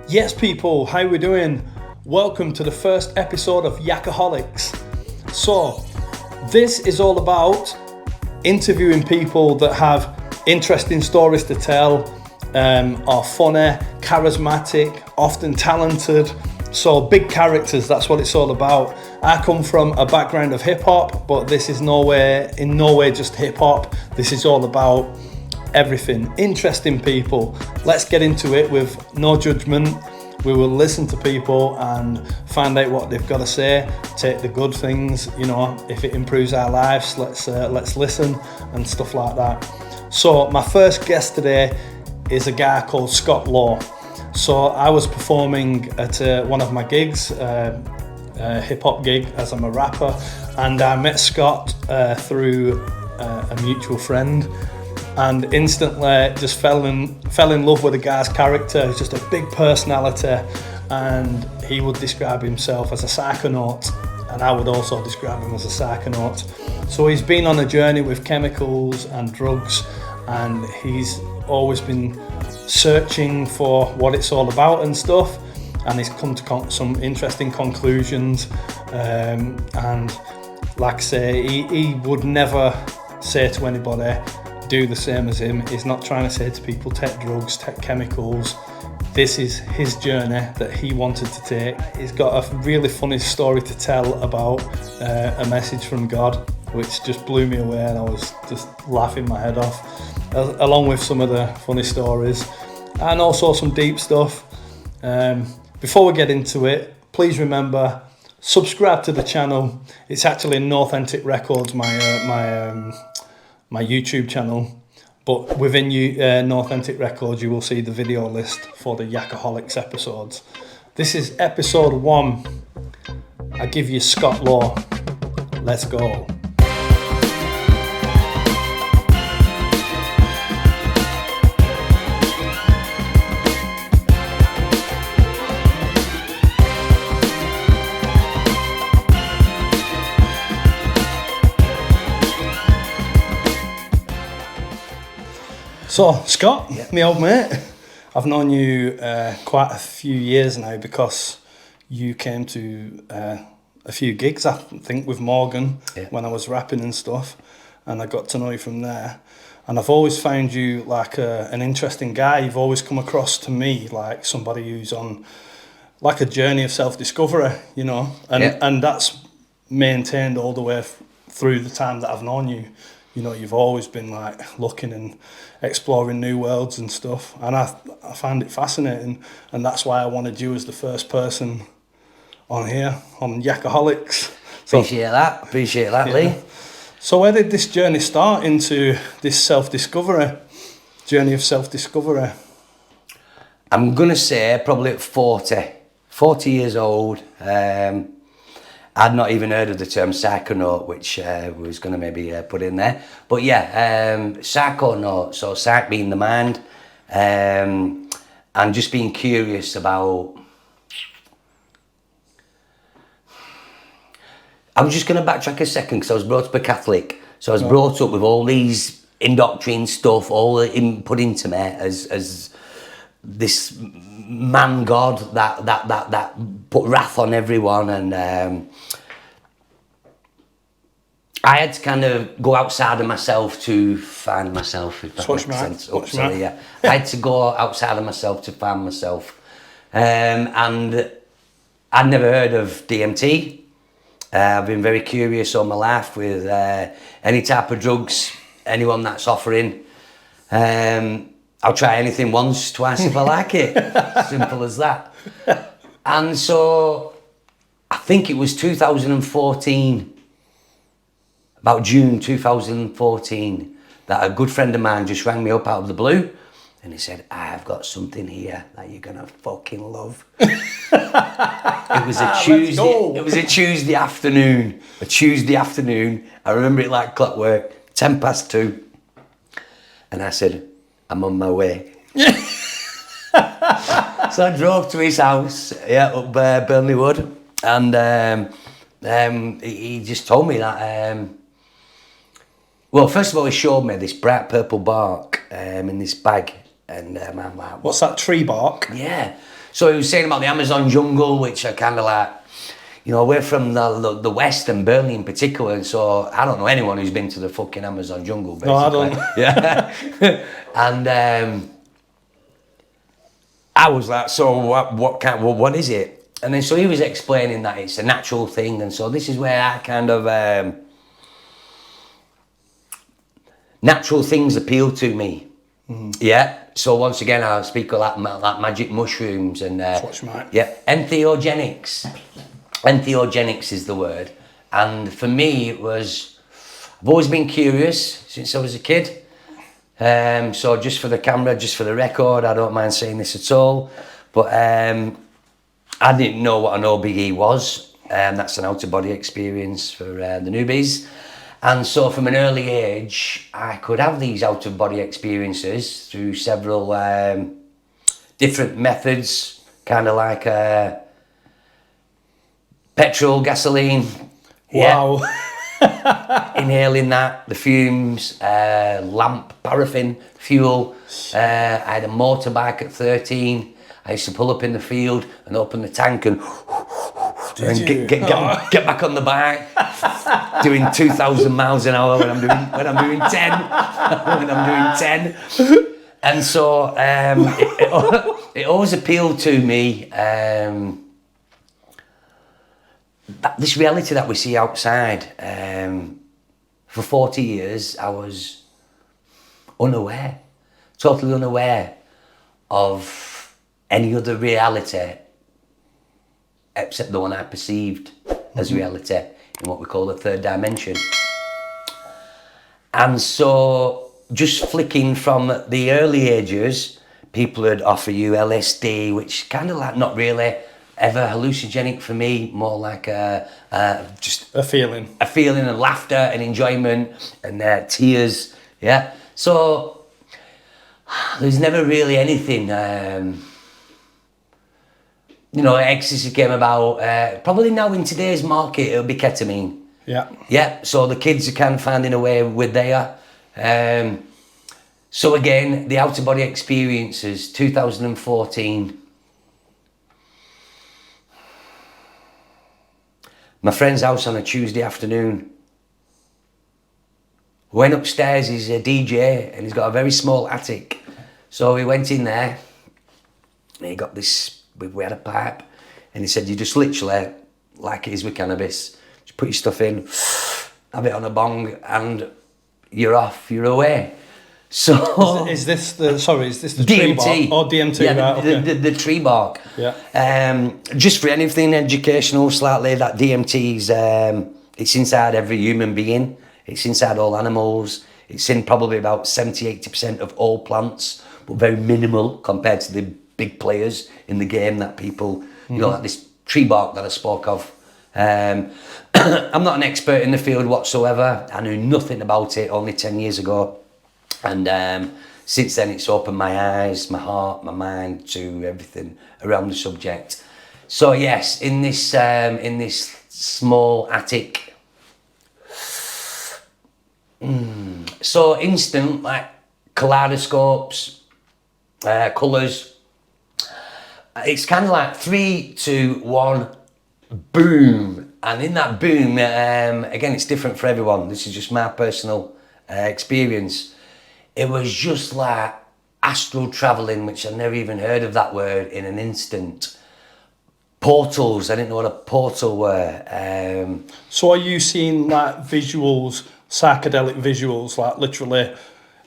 Yes, people, how we doing? Welcome to the first episode of Yackaholics. So, this is all about interviewing people that have interesting stories to tell, are funny, charismatic, often talented. So, big characters, that's what it's all about. I come from a background of hip hop, but this is in no way just hip hop. This is all about everything. Interesting people. Let's get into it with no judgment. We will listen to people and find out what they've got to say. Take the good things, if it improves our lives, let's listen and stuff like that. So my first guest today is a guy called Scott Law. So I was performing at one of my gigs, a hip hop gig, as I'm a rapper, and I met Scott through a mutual friend. And instantly just fell in love with the guy's character. He's just a big personality, and he would describe himself as a psychonaut, and I would also describe him as a psychonaut. So he's been on a journey with chemicals and drugs, and he's always been searching for what it's all about and stuff, and he's come to some interesting conclusions. And like I say, he would never say to anybody, do the same as him. He's not trying to say to people, take drugs, take chemicals. This is his journey that he wanted to take. He's got a really funny story to tell about a message from God, which just blew me away, and I was just laughing my head off, along with some of the funny stories and also some deep stuff. Before we get into it, please remember, subscribe to the channel. It's actually Authentic Records, my YouTube channel, but within Authentic Records you will see the video list for the Yackaholics episodes. This is episode 1. I give you Scott Law. Let's go. So, Scott, my old mate, I've known you quite a few years now because you came to a few gigs, I think, with Morgan when I was rapping and stuff, and I got to know you from there. And I've always found you like an interesting guy. You've always come across to me like somebody who's on like a journey of self-discovery, and that's maintained all the way through the time that I've known you. You've always been like looking and exploring new worlds and stuff, and I find it fascinating, and that's why I wanted you as the first person on here on Yackaholics. So, Appreciate that, Lee. So where did this journey start into this journey of self-discovery? I'm gonna say probably at 40 years old. I'd not even heard of the term psychonaut, which was going to maybe put in there. But psychonaut, so psych being the mind, and just being curious about... I was just going to backtrack a second because I was brought up a Catholic. So I was brought up with all these indoctrine stuff, all put into me as this man God that put wrath on everyone, and I had to kind of go outside of myself to find myself, if that makes sense. I had to go outside of myself to find myself, and I'd never heard of D.M.T. I've been very curious all my life with any type of drugs, anyone that's offering. I'll try anything once, twice if I like it. Simple as that. And so I think it was 2014, about June 2014, that a good friend of mine just rang me up out of the blue, and he said, I've got something here that you're gonna fucking love. It was a Tuesday. It was a Tuesday afternoon. I remember it like clockwork, 2:10. And I said, I'm on my way. So I drove to his house, up Burnley Wood, and he just told me that. Well, first of all, he showed me this bright purple bark in this bag, and I'm like, "What's that, tree bark?" Yeah. So he was saying about the Amazon jungle, which are kind of like, you know, we're from the West and Burnley in particular, and so I don't know anyone who's been to the fucking Amazon jungle, basically. No, I don't. Yeah. And I was like, so what is it? And then so he was explaining that it's a natural thing, and so this is where I kind of natural things appeal to me. Yeah. So once again, I'll speak of that magic mushrooms and yeah, entheogenics. Entheogenics is the word, and for me it was. I've always been curious since I was a kid. So just for the camera, just for the record, I don't mind saying this at all. But I didn't know what an OBE was. That's an out-of-body experience for the newbies. And so from an early age, I could have these out-of-body experiences through several different methods, kind of like petrol, gasoline. Wow. Yeah. Inhaling that, the fumes, lamp, paraffin, fuel. I had a motorbike at 13. I used to pull up in the field and open the tank and get back on the bike, doing 2,000 miles an hour when I'm doing 10. And so it always appealed to me. This reality that we see outside. For 40 years, I was totally unaware of any other reality except the one I perceived as reality in what we call the third dimension. And so just flicking from the early ages, people would offer you LSD, which kind of like not really ever hallucinogenic for me, more like just a feeling and laughter and enjoyment and tears. Yeah. So there's never really anything. You know, ecstasy came about. Probably now in today's market, it'll be ketamine. Yeah. Yeah. So the kids are kind of finding a way with their. So again, the outer body experiences, 2014. My friend's house on a Tuesday afternoon. Went upstairs, he's a DJ and he's got a very small attic. So we went in there and he got this, we had a pipe and he said, you just literally, like it is with cannabis, just put your stuff in, have it on a bong and you're off, you're away. So is this the D.M.T. tree bark? Oh, D.M.T, yeah, right, okay. the tree bark. Yeah. Just for anything educational slightly, that DMT's, it's inside every human being. It's inside all animals. It's in probably about 70-80% of all plants, but very minimal compared to the big players in the game that people, you know, like this tree bark that I spoke of. I'm not an expert in the field whatsoever. I knew nothing about it only 10 years ago. And since then, it's opened my eyes, my heart, my mind to everything around the subject. So yes, in this small attic, so instant like kaleidoscopes, colours. It's kind of like 3, 2, 1, boom, and in that boom, again, it's different for everyone. This is just my personal experience. It was just like astral travelling, which I've never even heard of that word, in an instant. Portals, I didn't know what a portal were. So are you seeing like visuals, psychedelic visuals, like literally,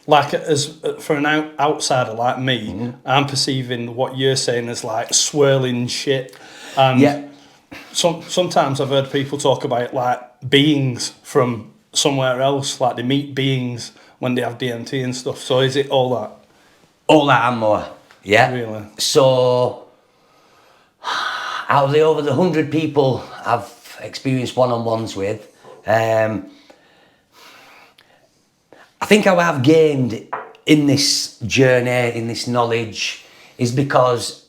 like as for an outsider like me, I'm perceiving what you're saying as like swirling shit. Yeah. Sometimes I've heard people talk about like beings from somewhere else, like they meet beings when they have DMT and stuff. So is it all that? All that and more, yeah. Really? So, out of the over the 100 people I've experienced one-on-ones with, I think how I've gained in this journey, in this knowledge, is because,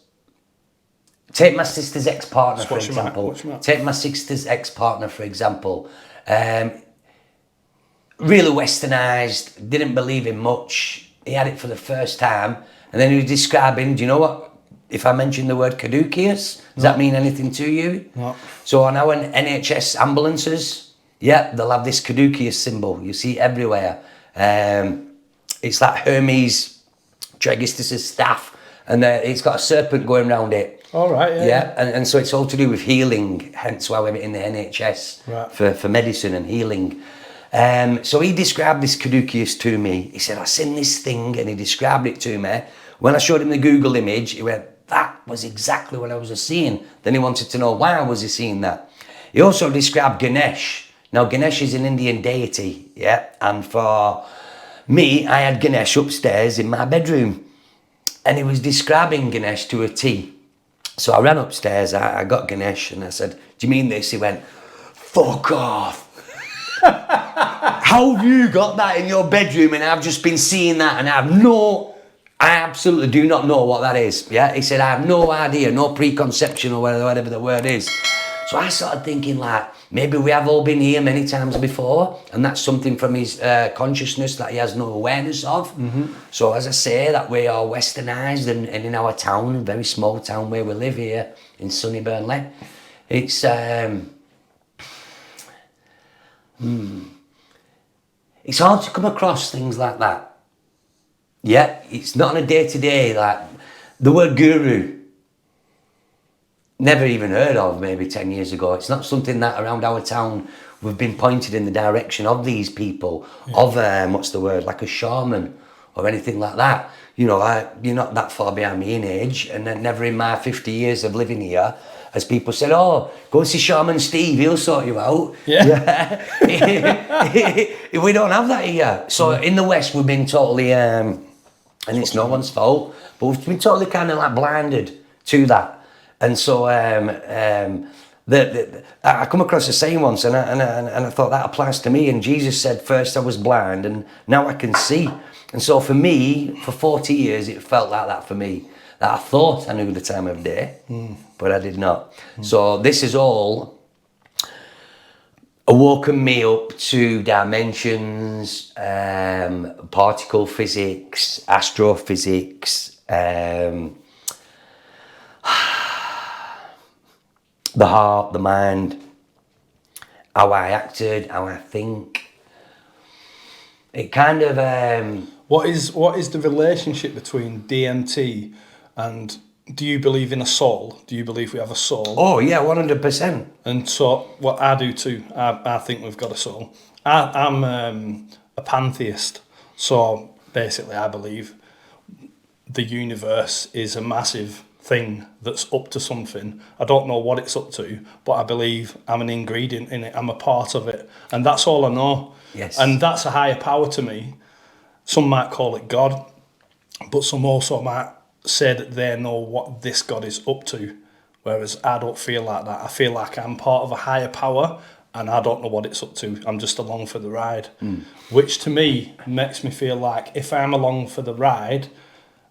take my sister's ex-partner, for example. Take my sister's ex-partner, for example. Really westernised, didn't believe in much. He had it for the first time, and then he was describing, do you know what if I mention the word caduceus, does that mean anything to you? No. So on our NHS ambulances, yeah, they'll have this caduceus symbol. You see it everywhere. It's like Hermes Trismegistus' staff, and it's got a serpent going around it. All right, yeah. And so it's all to do with healing, hence why we're in the NHS for medicine and healing. So he described this caduceus to me. He said, I seen this thing, and he described it to me. When I showed him the Google image, he went, that was exactly what I was seeing. Then he wanted to know why was he seeing that. He also described Ganesh. Now Ganesh is an Indian deity, yeah, and for me, I had Ganesh upstairs in my bedroom, and he was describing Ganesh to a T. So I ran upstairs, I got Ganesh, and I said, do you mean this? He went, fuck off. How have you got that in your bedroom? And I've just been seeing that, and I absolutely do not know what that is. Yeah, he said, I have no idea, no preconception or whatever the word is. So I started thinking, like, maybe we have all been here many times before, and that's something from his consciousness that he has no awareness of. Mm-hmm. So as I say, that we are westernised, and in our town, a very small town where we live here in sunny Burnley, it's it's hard to come across things like that. Yeah, it's not on a day-to-day, like the word guru. Never even heard of maybe 10 years ago. It's not something that around our town we've been pointed in the direction of these people, of what's the word, like a shaman or anything like that. You know, you're not that far behind me in age, and then never in my 50 years of living here has people said, oh, go and see Shaman Steve, he'll sort you out. Yeah. We don't have that here. So in the West we've been totally, and it's no one's fault, but we've been totally kind of like blinded to that. And so I come across a saying once, and I thought that applies to me. And Jesus said, first I was blind, and now I can see. And so for me, for 40 years, it felt like that for me. That I thought I knew the time of day, but I did not. So this is all awoken me up to dimensions, particle physics, astrophysics, the heart, the mind, how I acted, how I think. It kind of... What is the relationship between DMT and, do you believe in a soul? Do you believe we have a soul? Oh yeah, 100%. And so, well, I do too. I think we've got a soul. I'm a pantheist. So basically I believe the universe is a massive thing that's up to something. I don't know what it's up to, but I believe I'm an ingredient in it. I'm a part of it. And that's all I know. Yes. And that's a higher power to me. Some might call it God, but some also might say that they know what this God is up to. Whereas I don't feel like that. I feel like I'm part of a higher power, and I don't know what it's up to. I'm just along for the ride. Which to me makes me feel like if I'm along for the ride,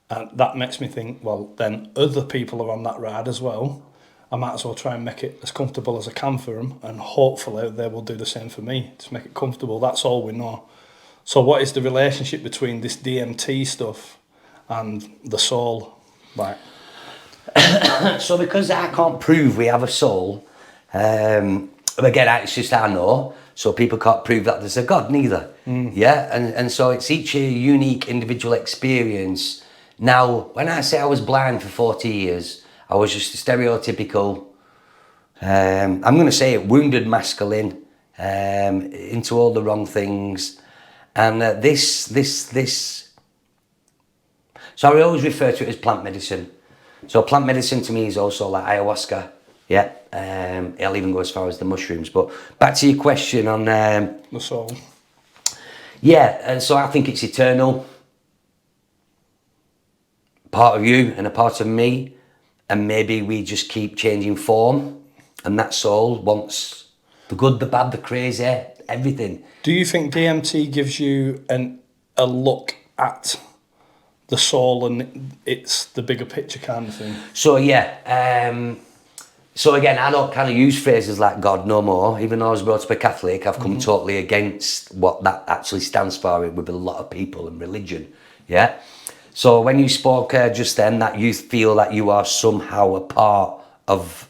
and that makes me think, well, then other people are on that ride as well. I might as well try and make it as comfortable as I can for them, and hopefully they will do the same for me to make it comfortable. That's all we know. So what is the relationship between this DMT stuff and the soul? Right. So because I can't prove we have a soul, again, it's just I know, so people can't prove that there's a God neither. Yeah, and so it's each a unique individual experience. Now, when I say I was blind for 40 years, I was just a stereotypical, I'm going to say it, wounded masculine, into all the wrong things. And so I always refer to it as plant medicine. So plant medicine to me is also like ayahuasca. Yeah, I'll even go as far as the mushrooms. But back to your question on... the soul. Yeah, and so I think it's eternal. Part of you and a part of me, and maybe we just keep changing form, and that soul wants the good, the bad, the crazy, everything. Do you think DMT gives you a look at the soul, and it's the bigger picture kind of thing? So yeah, so again, I don't kind of use phrases like God no more. Even though I was brought up a Catholic, I've come totally against what that actually stands for with a lot of people and religion. Yeah. So when you spoke just then, that you feel that you are somehow a part of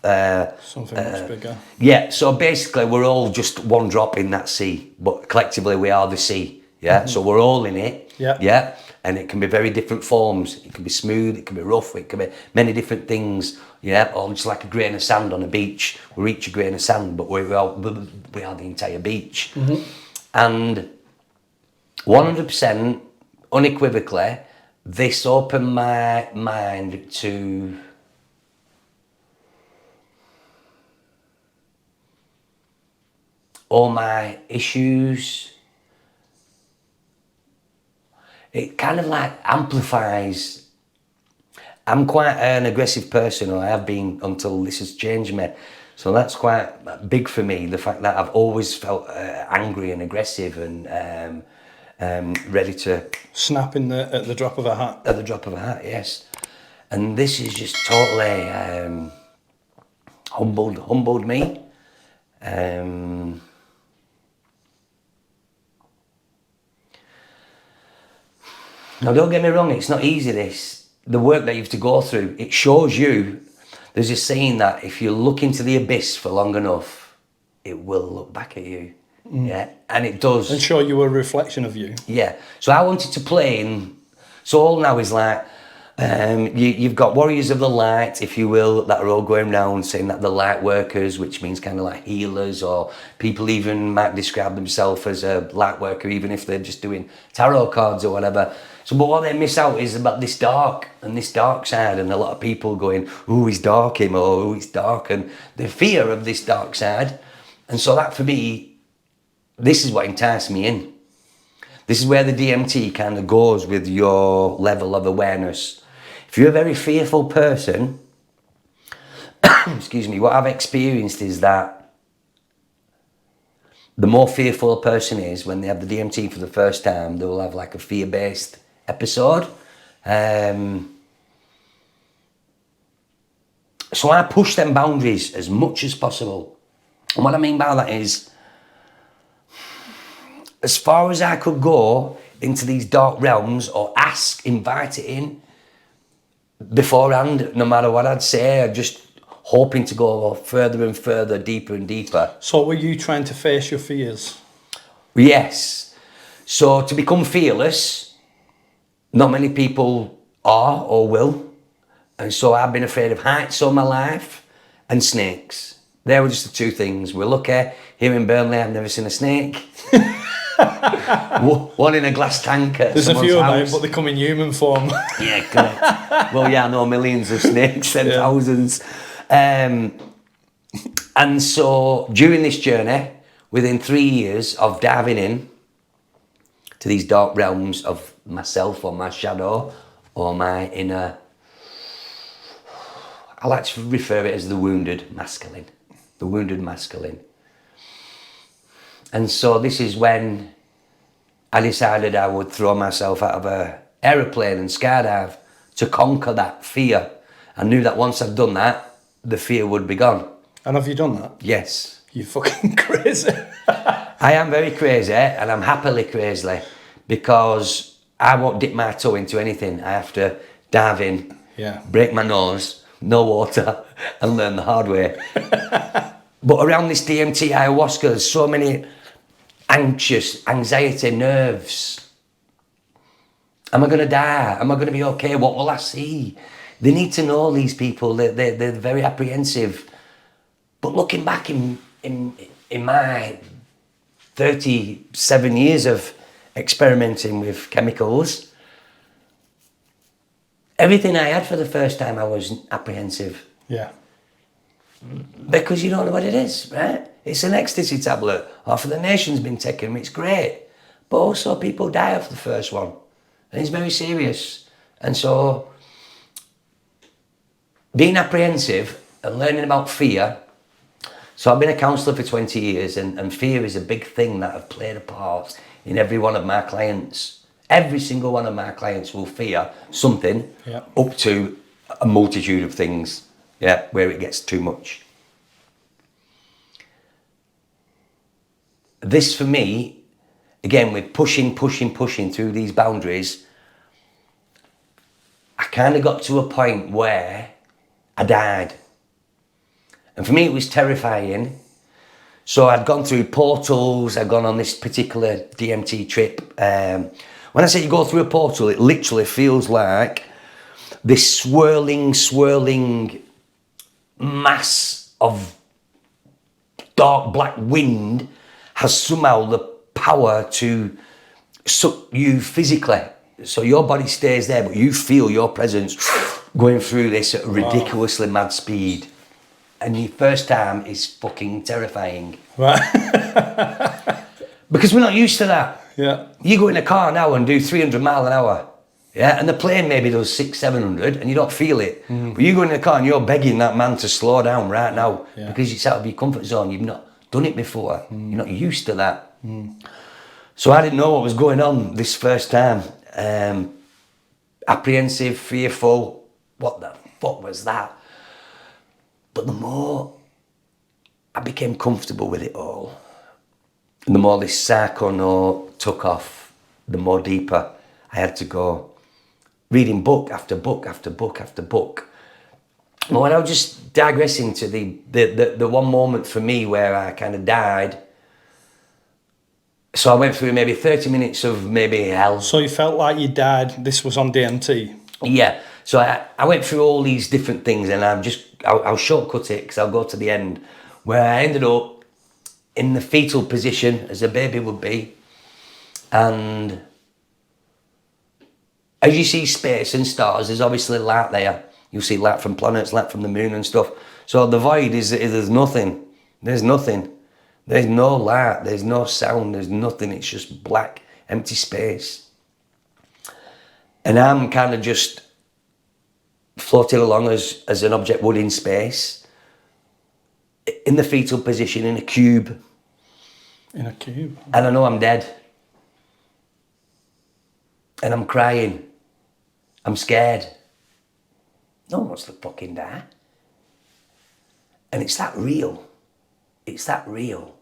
something much bigger. Yeah. So basically, we're all just one drop in that sea, but collectively we are the sea. Yeah. So we're all in it. Yeah. Yeah. And it can be very different forms. It can be smooth. It can be rough. It can be many different things. Yeah. Or just like a grain of sand on a beach. We're each a grain of sand, but we are the entire beach. And 100%, unequivocally, this opened my mind to all my issues. It kind of like amplifies. I'm quite an aggressive person, or I have been until this has changed me. So that's quite big for me, the fact that I've always felt angry and aggressive and ready to... Snap at the drop of a hat. At the drop of a hat, yes. And this is just totally humbled me. Now, don't get me wrong, it's not easy, this. The work that you have to go through, it shows you. There's a saying that if you look into the abyss for long enough, it will look back at you. Yeah, and it does. And show you a reflection of you. Yeah. So I wanted to play in. So all now is like, you've got warriors of the light, if you will, that are all going around saying that they're light workers, which means kind of like healers, or people even might describe themselves as a light worker, even if they're just doing tarot cards or whatever. So, but what they miss out is about this dark side, and a lot of people going, "Oh, he's dark, him," or "Oh, he's dark," and the fear of this dark side. And so that for me, this is what enticed me in. This is where the D.M.T kind of goes with your level of awareness. If you're a very fearful person, excuse me, what I've experienced is that the more fearful a person is, when they have the D.M.T for the first time, they will have like a fear-based episode. So I push them boundaries as much as possible. And what I mean by that is, as far as I could go into these dark realms, or invite it in beforehand, no matter what I'd say, I'm just hoping to go further and further, deeper and deeper. So were you trying to face your fears? Yes. So to become fearless, not many people are or will. And so I've been afraid of heights all my life and snakes. They were just the two things. We're lucky. Here in Burnley, I've never seen a snake. One in a glass tank at There's a few house. of them, but they come in human form. Yeah, correct. Well, yeah, I know millions of snakes and thousands. And so during this journey, within 3 years of diving in to these dark realms of myself, or my shadow, or my inner, I like to refer it as the wounded masculine. The wounded masculine. And so this is when I decided I would throw myself out of an aeroplane and skydive to conquer that fear. I knew that once I'd done that, the fear would be gone. And have you done that? Yes. You fucking crazy. I am very crazy, and I'm happily crazy, because I won't dip my toe into anything. I have to dive in, break my nose, no water, and learn the hard way. But around this DMT ayahuasca, there's so many anxiety, nerves. Am I going to die? Am I going to be okay? What will I see? They need to know, these people. They're very apprehensive. But looking back in my 37 years of experimenting with chemicals, everything I had for the first time, I was apprehensive. Yeah. Because you don't know what it is, right? It's an ecstasy tablet. Half of the nation's been taken, it's great. But also people die off the first one. And it's very serious. And so, being apprehensive and learning about fear. So I've been a counsellor for 20 years, and fear is a big thing that I've played a part in every one of my clients. Every single one of my clients will fear something, up to a multitude of things. Yeah, where it gets too much. This for me, again, with pushing through these boundaries, I kind of got to a point where I died. And for me, it was terrifying. So I'd gone through portals, I'd gone on this particular D.M.T trip. When I say you go through a portal, it literally feels like this swirling mass of dark black wind has somehow the power to suck you physically. So your body stays there, but you feel your presence going through this at a ridiculously mad speed. And the first time is fucking terrifying. Right. Because we're not used to that. Yeah. You go in a car now and do 300 mile an hour. Yeah, and the plane maybe does 600-700 and you don't feel it. But you go in the car and you're begging that man to slow down right now because it's out of your comfort zone. You've not done it before. You're not used to that. So I didn't know what was going on this first time. Apprehensive, fearful. What the fuck was that? But the more I became comfortable with it all, and the more this psycho note took off, the more deeper I had to go. Reading book after book after book after book. But when I was just digressing to the one moment for me where I kind of died, so I went through maybe 30 minutes of maybe hell. So you felt like you died, this was on D.M.T? Yeah, so I went through all these different things and I'll shortcut it because I'll go to the end, where I ended up in the fetal position as a baby would be. And as you see space and stars, there's obviously light there. You'll see light from planets, light from the moon and stuff. So the void there's nothing. There's nothing. There's no light, there's no sound, there's nothing. It's just black, empty space. And I'm kind of just floating along as an object would in space, in the fetal position, in a cube. In a cube? And I know I'm dead. And I'm crying. I'm scared. No one wants to fucking die. And it's that real. It's that real.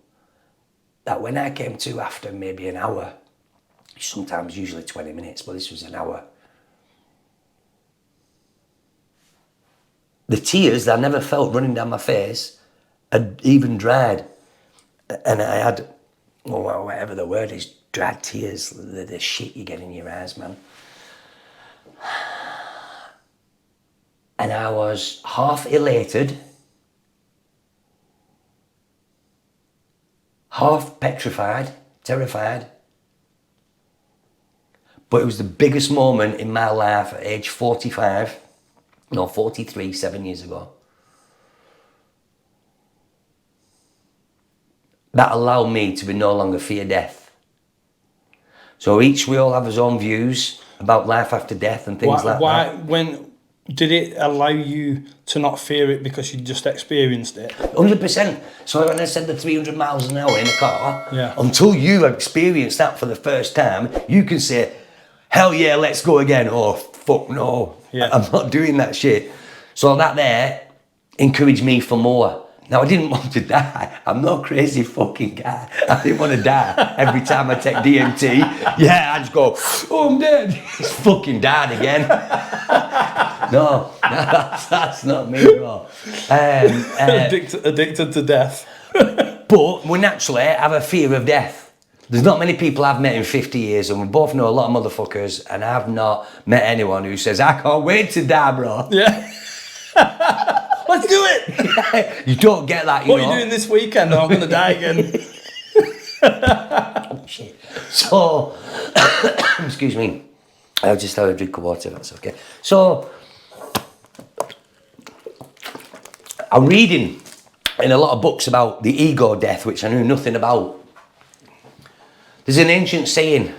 That when I came to after maybe an hour, sometimes usually 20 minutes, but this was an hour, the tears that I never felt running down my face had even dried. And I had, well, whatever the word is, dried tears, the shit you get in your eyes, man. And I was half elated, half petrified, terrified. But it was the biggest moment in my life at age 45, no, 43, 7 years ago. That allowed me to be no longer fear death. So we all have our own views about life after death and things like that. When did it allow you to not fear it because you just experienced it? 100%. So when I said the 300 miles an hour in a car, yeah. Until you have experienced that for the first time, you can say, hell yeah, let's go again. Oh, fuck no. Yeah. I'm not doing that shit. So that there encouraged me for more. Now, I didn't want to die. I'm not a crazy fucking guy. I didn't want to die. Every time I take DMT, I just go, oh, I'm dead. He's fucking died again. No, that's not me at all. Addicted to death. But we naturally have a fear of death. There's not many people I've met in 50 years, and we both know a lot of motherfuckers, and I've not met anyone who says, I can't wait to die, bro. Yeah. Let's do it. You don't get that, What are you doing this weekend? Oh, I'm going to die again. Oh, shit. So, excuse me. I'll just have a drink of water, that's okay. So, I'm reading in a lot of books about the ego death, which I knew nothing about. There's an ancient saying,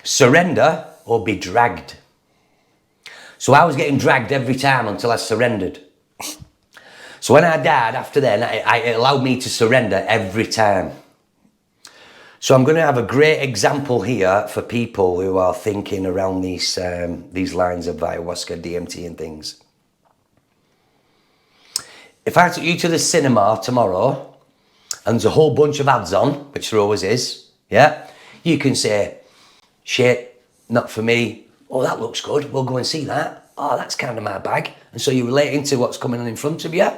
surrender or be dragged. So I was getting dragged every time until I surrendered. So when I died after then, it allowed me to surrender every time. So I'm going to have a great example here for people who are thinking around these lines of ayahuasca, DMT and things. If I took you to the cinema tomorrow and there's a whole bunch of ads on, which there always is, yeah, you can say, shit, not for me. Oh, that looks good. We'll go and see that. oh, that's kind of my bag. And so you're relating to what's coming on in front of you.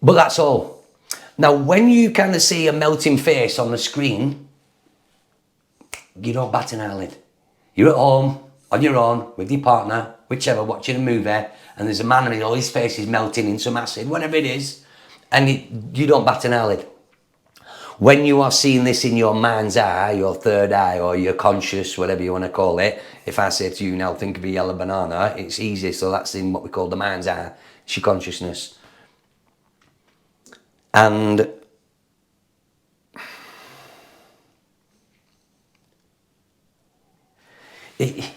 But that's all. Now, when you kind of see a melting face on the screen, you don't bat an eyelid. You're at home, on your own, with your partner, whichever, watching a movie, and there's a man and all his face is melting in some acid, whatever it is, and you don't bat an eyelid. When you are seeing this in your mind's eye, your third eye, or your conscious, whatever you want to call it, if I say to you now, think of a yellow banana, it's easy, so that's in what we call the mind's eye, it's your consciousness. And it's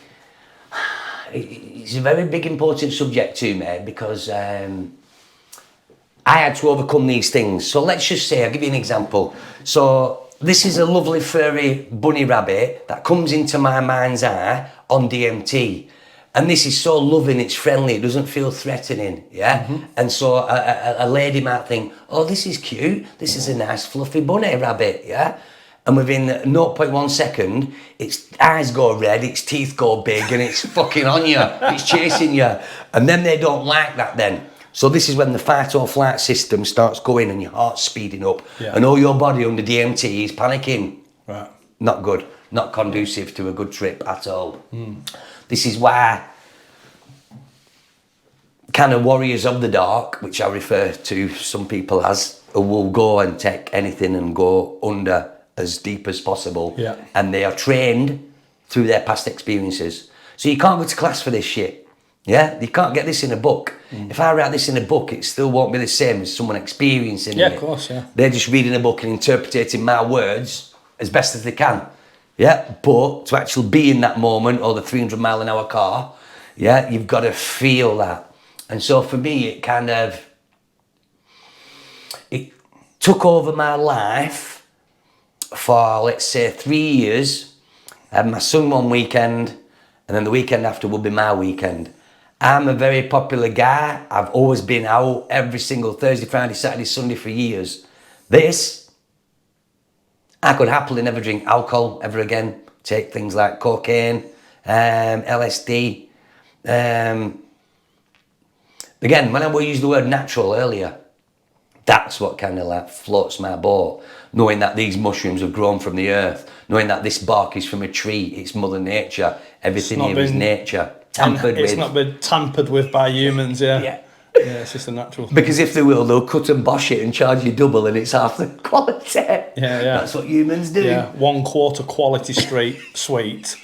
a very big, important subject to me because I had to overcome these things. So let's just say, I'll give you an example. So this is a lovely furry bunny rabbit that comes into my mind's eye on D.M.T. And this is so loving, it's friendly, it doesn't feel threatening, yeah? Mm-hmm. And so a lady might think, oh, this is cute, this is a nice fluffy bunny rabbit, yeah? And within 0.1 second, its eyes go red, its teeth go big, and it's fucking on you, it's chasing you. And then they don't like that then. So this is when the fight or flight system starts going and your heart's speeding up, and all your body under DMT is panicking. Right. Not good, not conducive to a good trip at all. This is why kind of warriors of the dark, which I refer to some people as, will go and take anything and go under as deep as possible. Yeah. And they are trained through their past experiences. So you can't go to class for this shit. Yeah, you can't get this in a book. If I write this in a book, it still won't be the same as someone experiencing it. Yeah, of course, yeah. They're just reading a book and interpreting my words as best as they can. Yeah, but to actually be in that moment, or the 300-mile-an-hour car, yeah, you've got to feel that. And so for me, it took over my life for, let's say, 3 years. I had my son one weekend, and then the weekend after will be my weekend. I'm a very popular guy. I've always been out every single Thursday, Friday, Saturday, Sunday for years. This, I could happily never drink alcohol ever again. Take things like cocaine, LSD. Again, when I used the word natural earlier, that's what kind of like floats my boat. Knowing that these mushrooms have grown from the earth, knowing that this bark is from a tree, it's Mother Nature, everything here is nature. It's not been tampered with by humans, yeah. Yeah. Yeah, it's just a natural thing. Because if they will, they'll cut and bosh it and charge you double and it's half the quality. Yeah. That's what humans do. Yeah, 1/4 quality sweet,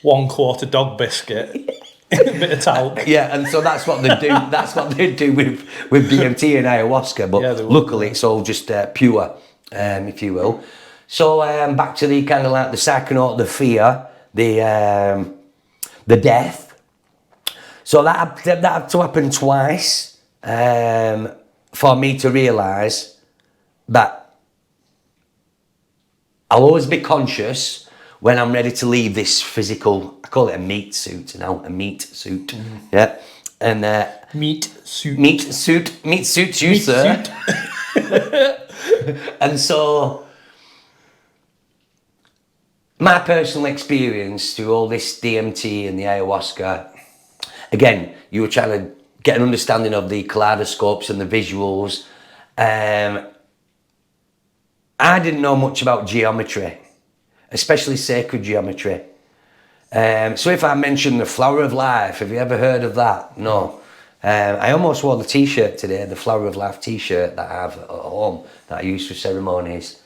1/4 dog biscuit, a bit of talc. Yeah, and so that's what they do. That's what they do with DMT and ayahuasca. But luckily, it's all just pure, if you will. So back to the kind of like the psychonaut, the fear, the death. So that had to happen twice for me to realise that I'll always be conscious when I'm ready to leave this physical, I call it a meat suit now, a meat suit, yeah. And Meat suit, you, sir. And so, my personal experience through all this DMT and the ayahuasca, again, you were trying to get an understanding of the kaleidoscopes and the visuals. I didn't know much about geometry, especially sacred geometry. So if I mention the flower of life, have you ever heard of that? No. I almost wore the t-shirt today, the flower of life t-shirt that I have at home that I use for ceremonies.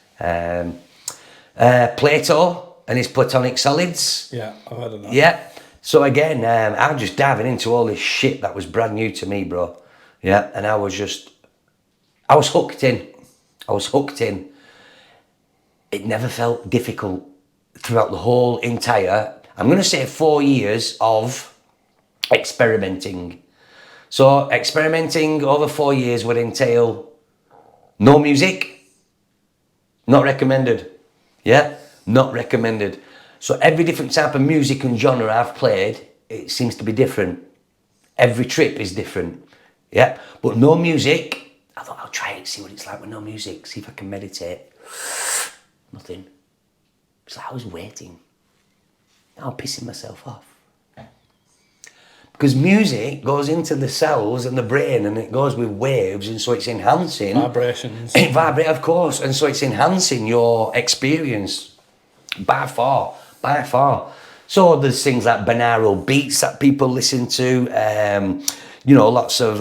Plato and his Platonic solids. Yeah, I've heard of that. Yeah. So again, I'm just diving into all this shit that was brand new to me, bro. Yeah, and I was hooked in. It never felt difficult throughout the whole entire, I'm going to say 4 years of experimenting. So experimenting over 4 years would entail no music, not recommended. Yeah, not recommended. So every different type of music and genre I've played, it seems to be different. Every trip is different. Yeah, but no music. I thought I'll try it, see what it's like with no music, see if I can meditate. Nothing. It's like I was waiting. Now I'm pissing myself off. Because music goes into the cells and the brain, and it goes with waves, and so it's enhancing vibrations. It vibrate, of course, and so it's enhancing your experience by far. So there's things like binaural beats that people listen to. Lots of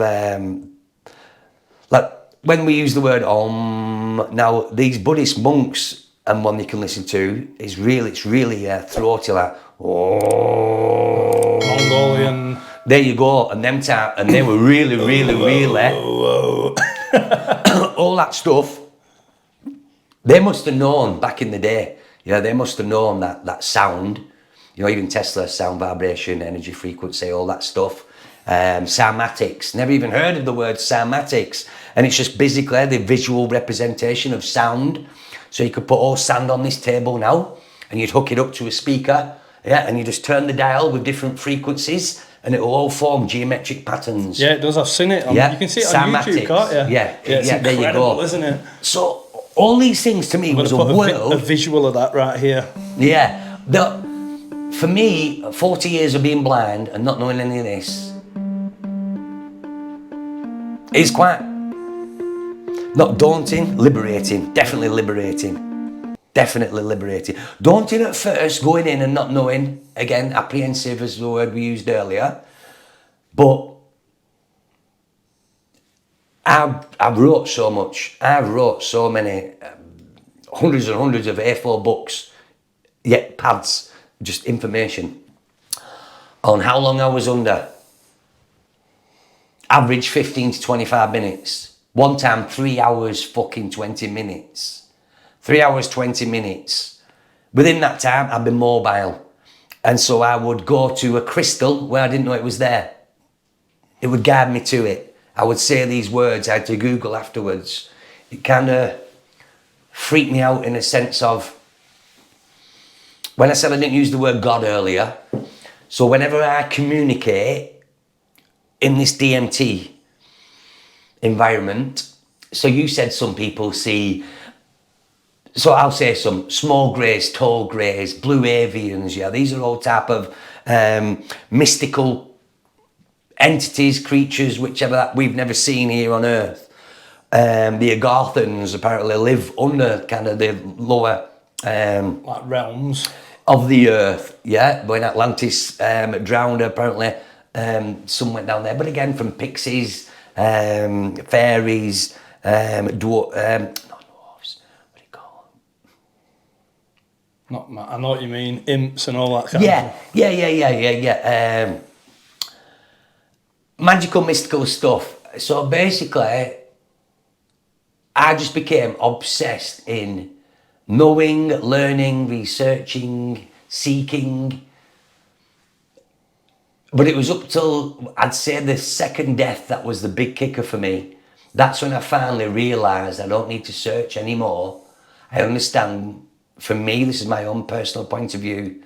like when we use the word Om. Now these Buddhist monks, and one you can listen to is really, throaty, like oh. Mongolian. There you go, and them type, and they were really all that stuff. They must have known back in the day. They must have known that sound. Even Tesla, sound, vibration, energy, frequency, all that stuff. Cymatics, never even heard of the word cymatics, and it's just basically the visual representation of sound. So you could put all sand on this table now, and you'd hook it up to a speaker, and you just turn the dial with different frequencies, and it will all form geometric patterns. Yeah, it does. I've seen it. You can see it on YouTube, can't you? Yeah, it's there you go, isn't it? So all these things to me was a world. A visual of that right here. Yeah, for me, 40 years of being blind and not knowing any of this is quite not daunting, liberating, definitely liberating. Daunting at first, going in and not knowing, again, apprehensive is the word we used earlier, but I've wrote so much. I've wrote so many, hundreds and hundreds of A4 books, pads, just information on how long I was under. Average 15 to 25 minutes. One time, 3 hours fucking 20 minutes. 3 hours, 20 minutes. Within that time, I've been mobile. And so I would go to a crystal where I didn't know it was there. It would guide me to it. I would say these words, I had to Google afterwards. It kind of freaked me out in a sense of, when I said I didn't use the word God earlier, so whenever I communicate in this D.M.T environment, so you said some people see, so I'll say some small greys, tall greys, blue avians, these are all type of mystical entities, creatures, whichever that we've never seen here on Earth. The Agarthans apparently live under kind of the lower like realms of the Earth. When Atlantis drowned, apparently some went down there. But again, from pixies, fairies, not dwarves. What do you call them? I know what you mean. Imps and all that kind of stuff. Yeah. Magical, mystical stuff. So basically, I just became obsessed in knowing, learning, researching, seeking. But it was up till, I'd say, the second death that was the big kicker for me. That's when I finally realised I don't need to search anymore. I understand, for me, this is my own personal point of view,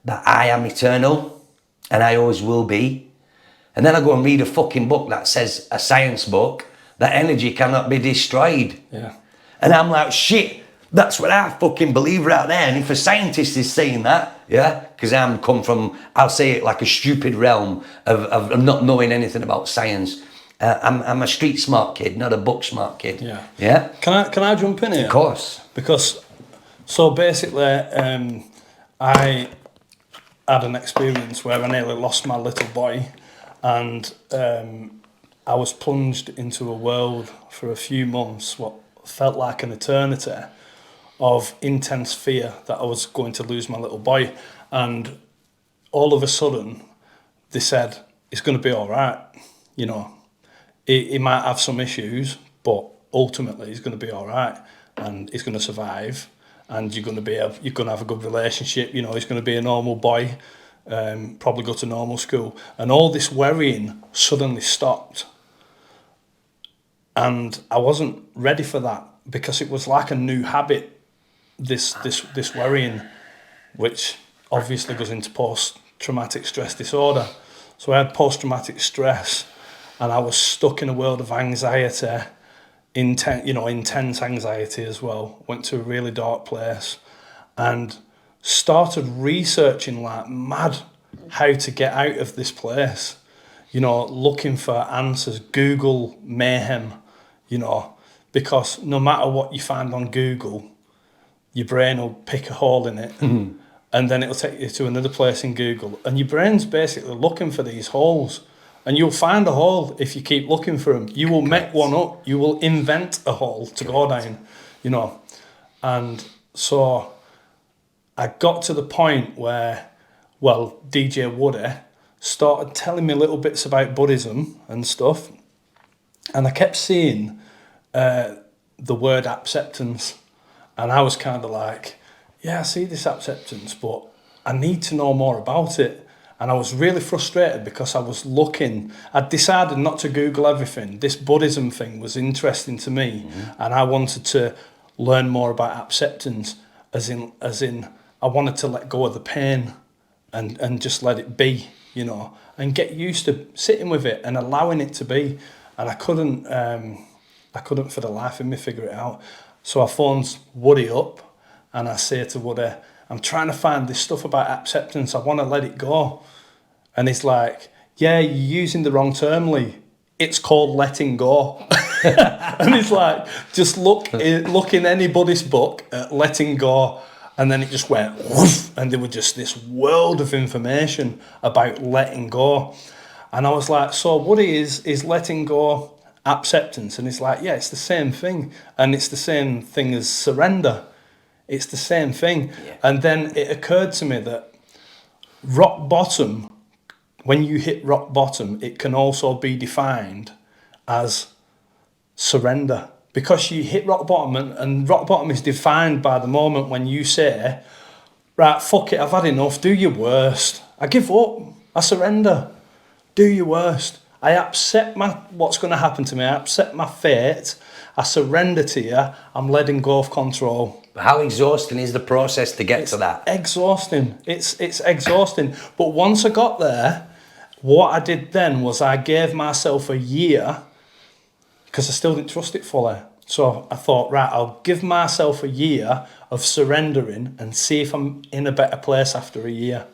that I am eternal and I always will be. And then I go and read a fucking book that says, a science book, that energy cannot be destroyed. Yeah. And I'm like, shit, that's what I fucking believe right there. And if a scientist is saying that, because I'm come from, I'll say it like a stupid realm of not knowing anything about science. I'm a street smart kid, not a book smart kid. Yeah. Can I jump in here? Of course. Because, so basically, I had an experience where I nearly lost my little boy, and I was plunged into a world for a few months, what felt like an eternity, of intense fear that I was going to lose my little boy. And all of a sudden, they said, it's going to be all right. He might have some issues, but ultimately he's going to be all right, and he's going to survive, and you're going to have a good relationship. He's going to be a normal boy, probably go to normal school. And all this worrying suddenly stopped. And I wasn't ready for that, because it was like a new habit, this worrying, which obviously goes into post-traumatic stress disorder. So I had post-traumatic stress, and I was stuck in a world of anxiety, intense anxiety as well. Went to a really dark place and started researching like mad how to get out of this place. you know, looking for answers, Google mayhem, you know, because no matter what you find on Google, your brain will pick a hole in it, and then it'll take you to another place in Google, and your brain's basically looking for these holes, and you'll find a hole if you keep looking for them. You will make one up. You will invent a hole to go down, you know. And so I got to the point where, well, DJ Woody started telling me little bits about Buddhism and stuff, and I kept seeing the word acceptance, and I was kind of like, yeah, I see this acceptance, but I need to know more about it. And I was really frustrated because I was looking, I'd decided not to Google everything. This Buddhism thing was interesting to me, and I wanted to learn more about acceptance, as in I wanted to let go of the pain and just let it be, you know, and get used to sitting with it and allowing it to be. And I couldn't for the life of me figure it out. So I phoned Woody up and I say to Woody, I'm trying to find this stuff about acceptance. I want to let it go. And he's like, yeah, you're using the wrong term, Lee. It's called letting go. And he's like, just look in any Buddhist book at letting go. And then it just went woof, and there was just this world of information about letting go. And I was like, so Woody, is letting go acceptance? And he's like, yeah, it's the same thing. And it's the same thing as surrender. It's the same thing. Yeah. And then it occurred to me that rock bottom, when you hit rock bottom, it can also be defined as surrender. Because you hit rock bottom, and rock bottom is defined by the moment when you say, right, fuck it, I've had enough, do your worst. I give up, I surrender, do your worst. I accept what's going to happen to me, I accept my fate, I surrender to you, I'm letting go of control. How exhausting is the process to get to that? Exhausting. It's exhausting. But once I got there, what I did then was I gave myself a year, because I still didn't trust it fully. So I thought, right, I'll give myself a year of surrendering and see if I'm in a better place after a year.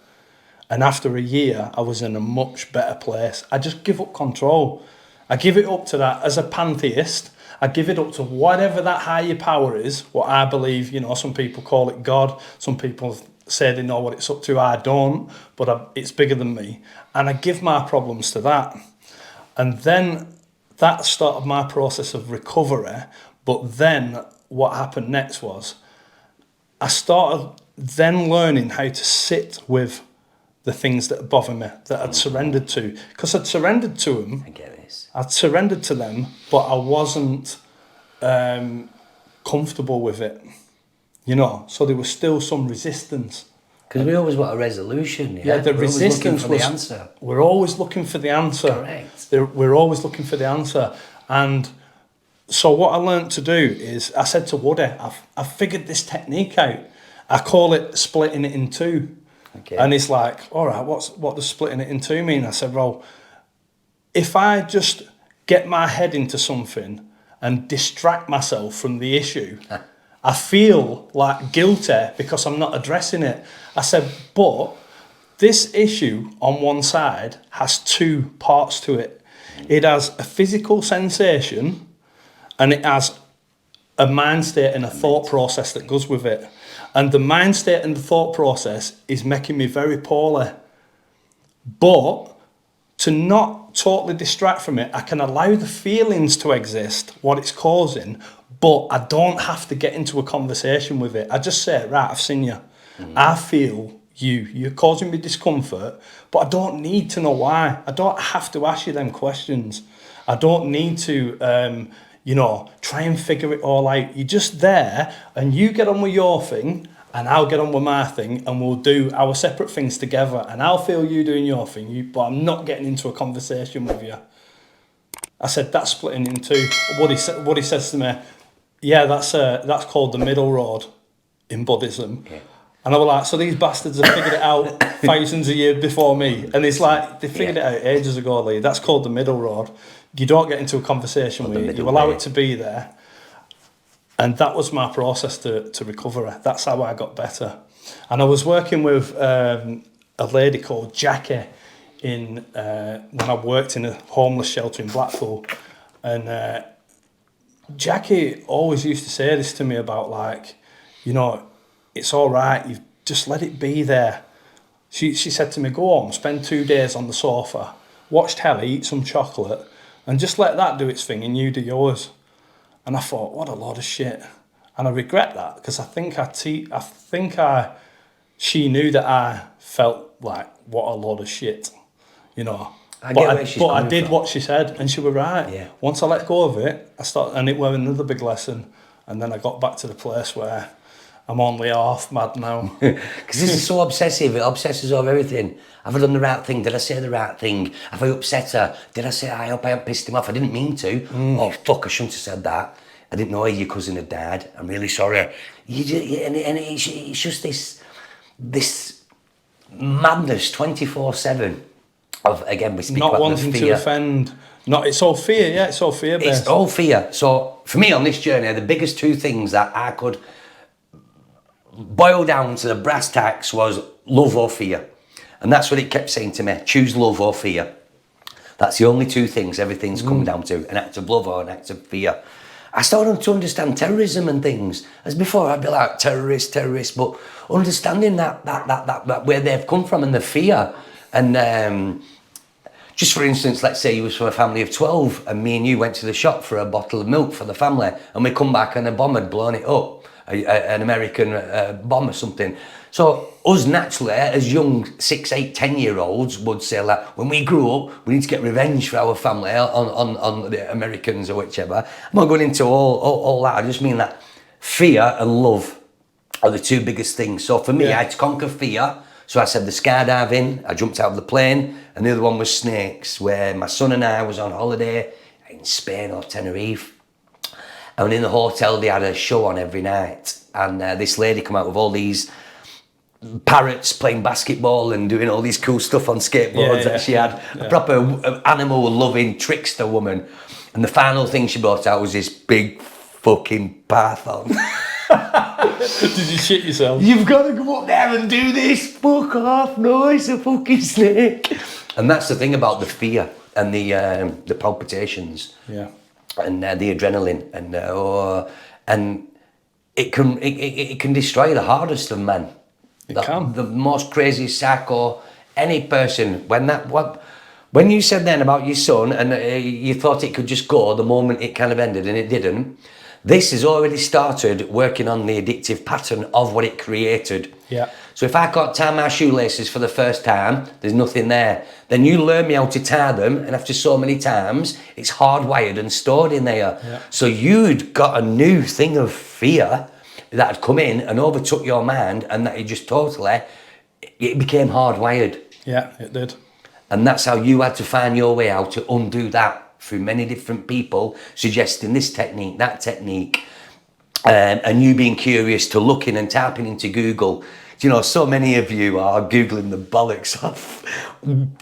And after a year, I was in a much better place. I just give up control. I give it up to that. As a pantheist, I give it up to whatever that higher power is, what I believe, you know, some people call it God, some people say they know what it's up to, I don't, but it's bigger than me. And I give my problems to that. And then that started my process of recovery, but then what happened next was I started then learning how to sit with the things that bother me, that I'd surrendered to. Because I'd surrendered to them. I get this. I'd surrendered to them, but I wasn't comfortable with it. You know, so there was still some resistance. Because we always want a resolution, yeah? Yeah, the resistance was... the answer. We're always looking for the answer. Correct. We're always looking for the answer. And so what I learned to do is, I said to Woody, I've figured this technique out. I call it splitting it in two. Okay. And he's like, all right, what does splitting it in two mean? I said, well, if I just get my head into something and distract myself from the issue, I feel like guilty because I'm not addressing it. I said, but this issue on one side has two parts to it. It has a physical sensation and it has a mind state and a thought process that goes with it. And the mind state and the thought process is making me very poorly. But to not totally distract from it, I can allow the feelings to exist, what it's causing, but I don't have to get into a conversation with it. I just say, right, I've seen you. I feel you're causing me discomfort, but I don't need to know why. I don't have to ask you them questions. I don't need to, try and figure it all out. You're just there and you get on with your thing and I'll get on with my thing and we'll do our separate things together and I'll feel you doing your thing, but I'm not getting into a conversation with you. I said, that's splitting in two. What he says to me, yeah, that's called the middle road in Buddhism. Okay. And I was like, so these bastards have figured it out thousands of years before me. And it's like, they figured it out ages ago, Lee. That's called the middle road. You don't get into a conversation with it. You allow it to be there. And that was my process to recover. That's how I got better. And I was working with a lady called Jackie in when I worked in a homeless shelter in Blackpool, and Jackie always used to say this to me about, like, you know, it's all right, you just let it be there. She said to me, go home, spend 2 days on the sofa, watch telly, eat some chocolate, and just let that do its thing and you do yours. And I thought, what a load of shit. And I regret that, because I think she knew that I felt like, what a load of shit, you know. But I did what she said, and she was right. Yeah. Once I let go of it, and it was another big lesson. And then I got back to the place where I'm only half mad now. Because this is so obsessive. It obsesses over everything. Have I done the right thing? Did I say the right thing? Have I upset her? Did I say, I hope I haven't pissed him off? I didn't mean to. Oh, fuck, I shouldn't have said that. I didn't know your cousin had died. I'm really sorry. And it's just this madness 24/7 of, again, we speak Not about wanting the fear. to offend. It's all fear, yeah, it's all fear-based. It's all fear. So for me on this journey, the biggest two things that I could boil down to the brass tacks was love or fear. And that's what it kept saying to me, choose love or fear. That's the only two things everything's come down to, an act of love or an act of fear. I started to understand terrorism and things. As before, I'd be like, terrorist, but understanding that where they've come from and the fear. And just for instance, let's say you was from a family of 12 and me and you went to the shop for a bottle of milk for the family, and we come back and a bomb had blown it up, an American bomb or something. So us naturally, as young 6, 8, 10-year-olds would say, like, when we grew up, we need to get revenge for our family on the Americans or whichever. I'm not going into all that. I just mean that fear and love are the two biggest things. So for me, I had to conquer fear. So I said the skydiving, I jumped out of the plane, and the other one was snakes, where my son and I was on holiday in Spain or Tenerife. And in the hotel, they had a show on every night. And this lady came out with all these parrots playing basketball and doing all these cool stuff on skateboards that she had. A proper animal-loving trickster woman. And the final thing she brought out was this big fucking python. Did you shit yourself? You've got to go up there and do this. Fuck off. No, it's a fucking snake. And that's the thing about the fear and the palpitations. Yeah. And the adrenaline and it can destroy the hardest of men. The most crazy psycho, any person. When you said then about your son and you thought it could just go the moment it kind of ended, and it didn't. This has already started working on the addictive pattern of what it created. Yeah. So if I can't tie my shoelaces for the first time, there's nothing there. Then you learn me how to tie them, and after so many times, it's hardwired and stored in there. Yeah. So you'd got a new thing of fear that had come in and overtook your mind, and that it just totally, it became hardwired. Yeah, it did. And that's how you had to find your way out to undo that, through many different people suggesting this technique, that technique, and you being curious to looking and typing into Google. You know, so many of you are Googling the bollocks off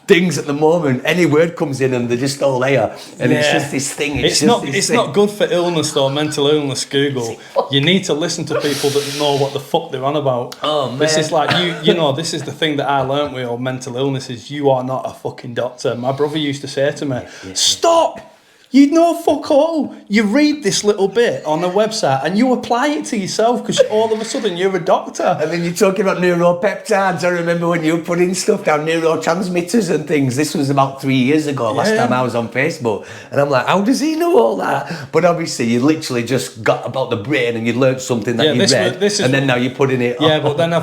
things at the moment. Any word comes in and they're just all there. And it's just this thing. It's not good for illness though, mental illness, Google. You need to listen to people that know what the fuck they're on about. Oh, man. This is like, you know, this is the thing that I learnt with all mental illness is you are not a fucking doctor. My brother used to say to me, stop! You know fuck all. You read this little bit on a website and you apply it to yourself because all of a sudden you're a doctor. And then you're talking about neuropeptides. I remember when you were putting stuff down, neurotransmitters and things. This was about 3 years ago, last time I was on Facebook. And I'm like, how does he know all that? But obviously you literally just got about the brain and you learnt something that you read. And then now you're putting it on. Yeah, but then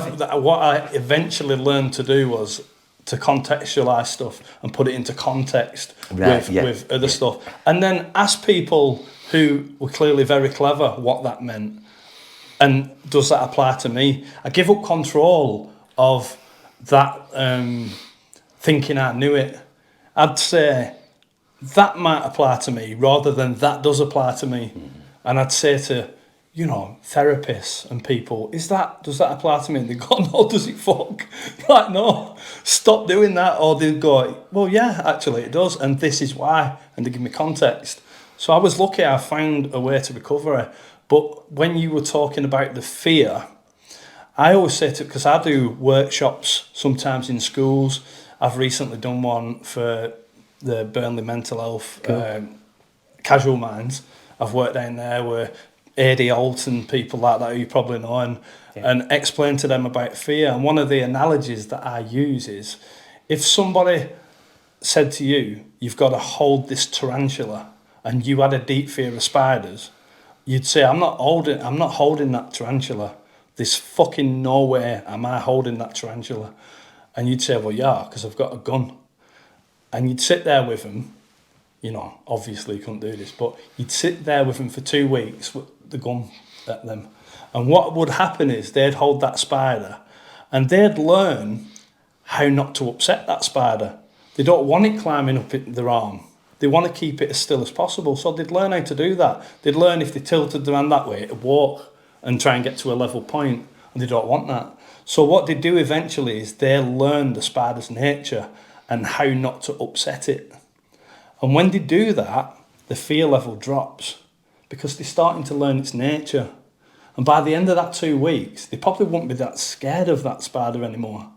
what I eventually learned to do was to contextualize stuff and put it into context with other stuff, and then ask people who were clearly very clever what that meant, and does that apply to me? I give up control of that, thinking I knew it. I'd say that might apply to me rather than that does apply to me. And I'd say to, you know, therapists and people, does that apply to me? And they go, no, does it fuck? Like, no, stop doing that. Or they go, well, yeah, actually it does. And this is why. And they give me context. So I was lucky I found a way to recover it. But when you were talking about the fear, I always say to, because I do workshops sometimes in schools, I've recently done one for the Burnley Mental Health Casual Minds. I've worked down there with A.D. Holt and people like that who you probably know, and explain to them about fear. And one of the analogies that I use is, if somebody said to you, you've got to hold this tarantula, and you had a deep fear of spiders, you'd say, I'm not holding that tarantula. There's fucking no way am I holding that tarantula. And you'd say, well, yeah, because I've got a gun. And you'd sit there with them, you know, obviously you couldn't do this, but you'd sit there with them for 2 weeks with the gun at them. And what would happen is they'd hold that spider and they'd learn how not to upset that spider. They don't want it climbing up their arm. They want to keep it as still as possible. So they'd learn how to do that. They'd learn if they tilted their hand that way, to walk and try and get to a level point. And they don't want that. So what they do eventually is they learn the spider's nature and how not to upset it. And when they do that, the fear level drops because they're starting to learn its nature. And by the end of that 2 weeks, they probably won't be that scared of that spider anymore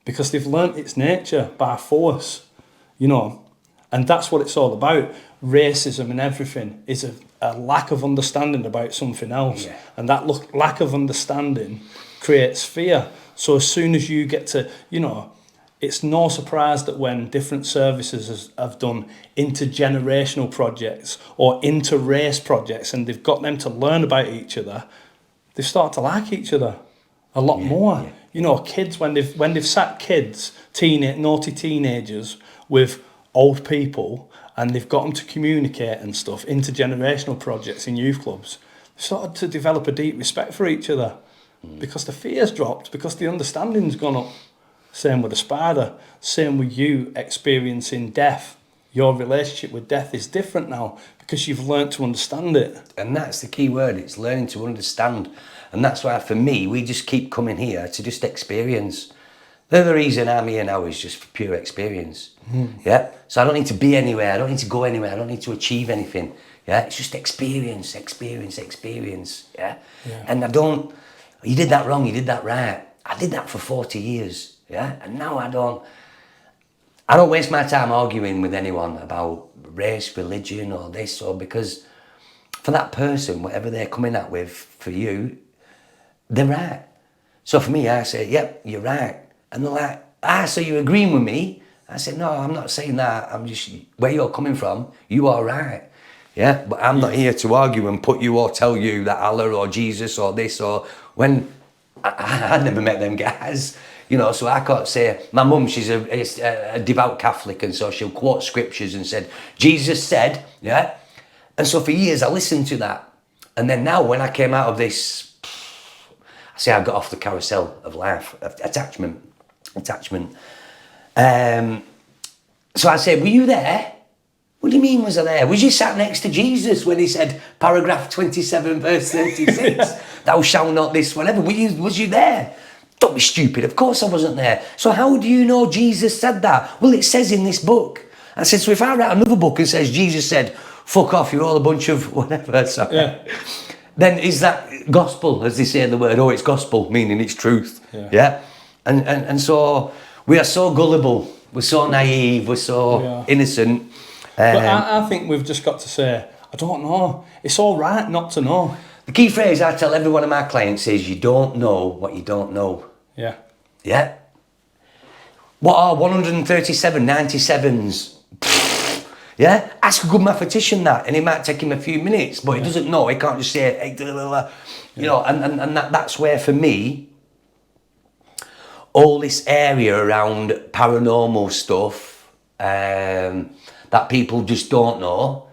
because they've learnt its nature by force, you know. And that's what it's all about. Racism and everything is a lack of understanding about something else. Yeah. And that lack of understanding creates fear. So as soon as you get to, you know, it's no surprise that when different services have done intergenerational projects or inter-race projects and they've got them to learn about each other, they start to like each other a lot more. Yeah. You know, kids, when they've sat kids, naughty teenagers with old people and they've got them to communicate and stuff, intergenerational projects in youth clubs, they've started to develop a deep respect for each other because the fear's dropped, because the understanding's gone up. Same with the spider, same with you experiencing death. Your relationship with death is different now because you've learnt to understand it. And that's the key word, it's learning to understand. And that's why for me, we just keep coming here to just experience. The reason I'm here now is just for pure experience. Yeah. So I don't need to be anywhere. I don't need to go anywhere. I don't need to achieve anything. Yeah. It's just experience. Yeah. And you did that wrong. You did that right. I did that for 40 years. Yeah. And now I don't waste my time arguing with anyone about race, religion, or this, or because for that person, whatever they're coming at with for you, they're right. So for me, I say, yep, you're right. And they're like, so you're agreeing with me? I said, no, I'm not saying that. I'm just, where you're coming from, you are right. Yeah, but I'm not here to argue and put you or tell you that Allah or Jesus or this or when I never met them guys. You know, so I can't say, my mum, she's a devout Catholic, and so she'll quote scriptures and said, Jesus said, yeah. And so for years I listened to that. And then now when I came out of this, I say I got off the carousel of life, of attachment. So I said, were you there? What do you mean was I there? Was you sat next to Jesus when he said, paragraph 27, verse 36, thou shalt not this, whatever, was you there? Don't be stupid, of course I wasn't there. So how do you know Jesus said that? Well, it says in this book. I said, so if I write another book and says Jesus said, fuck off, you're all a bunch of whatever, sorry. Yeah. Then is that gospel, as they say the word? Oh, it's gospel, meaning it's truth. Yeah? And so we are so gullible, we're so naive, we're so innocent. But I think we've just got to say, I don't know. It's all right not to know. The key phrase I tell every one of my clients is, you don't know what you don't know. Yeah. Yeah? What are 137 97s? Yeah? Ask a good mathematician that, and it might take him a few minutes, but he doesn't know. He can't just say, hey, you know, and that's where, for me, all this area around paranormal stuff that people just don't know.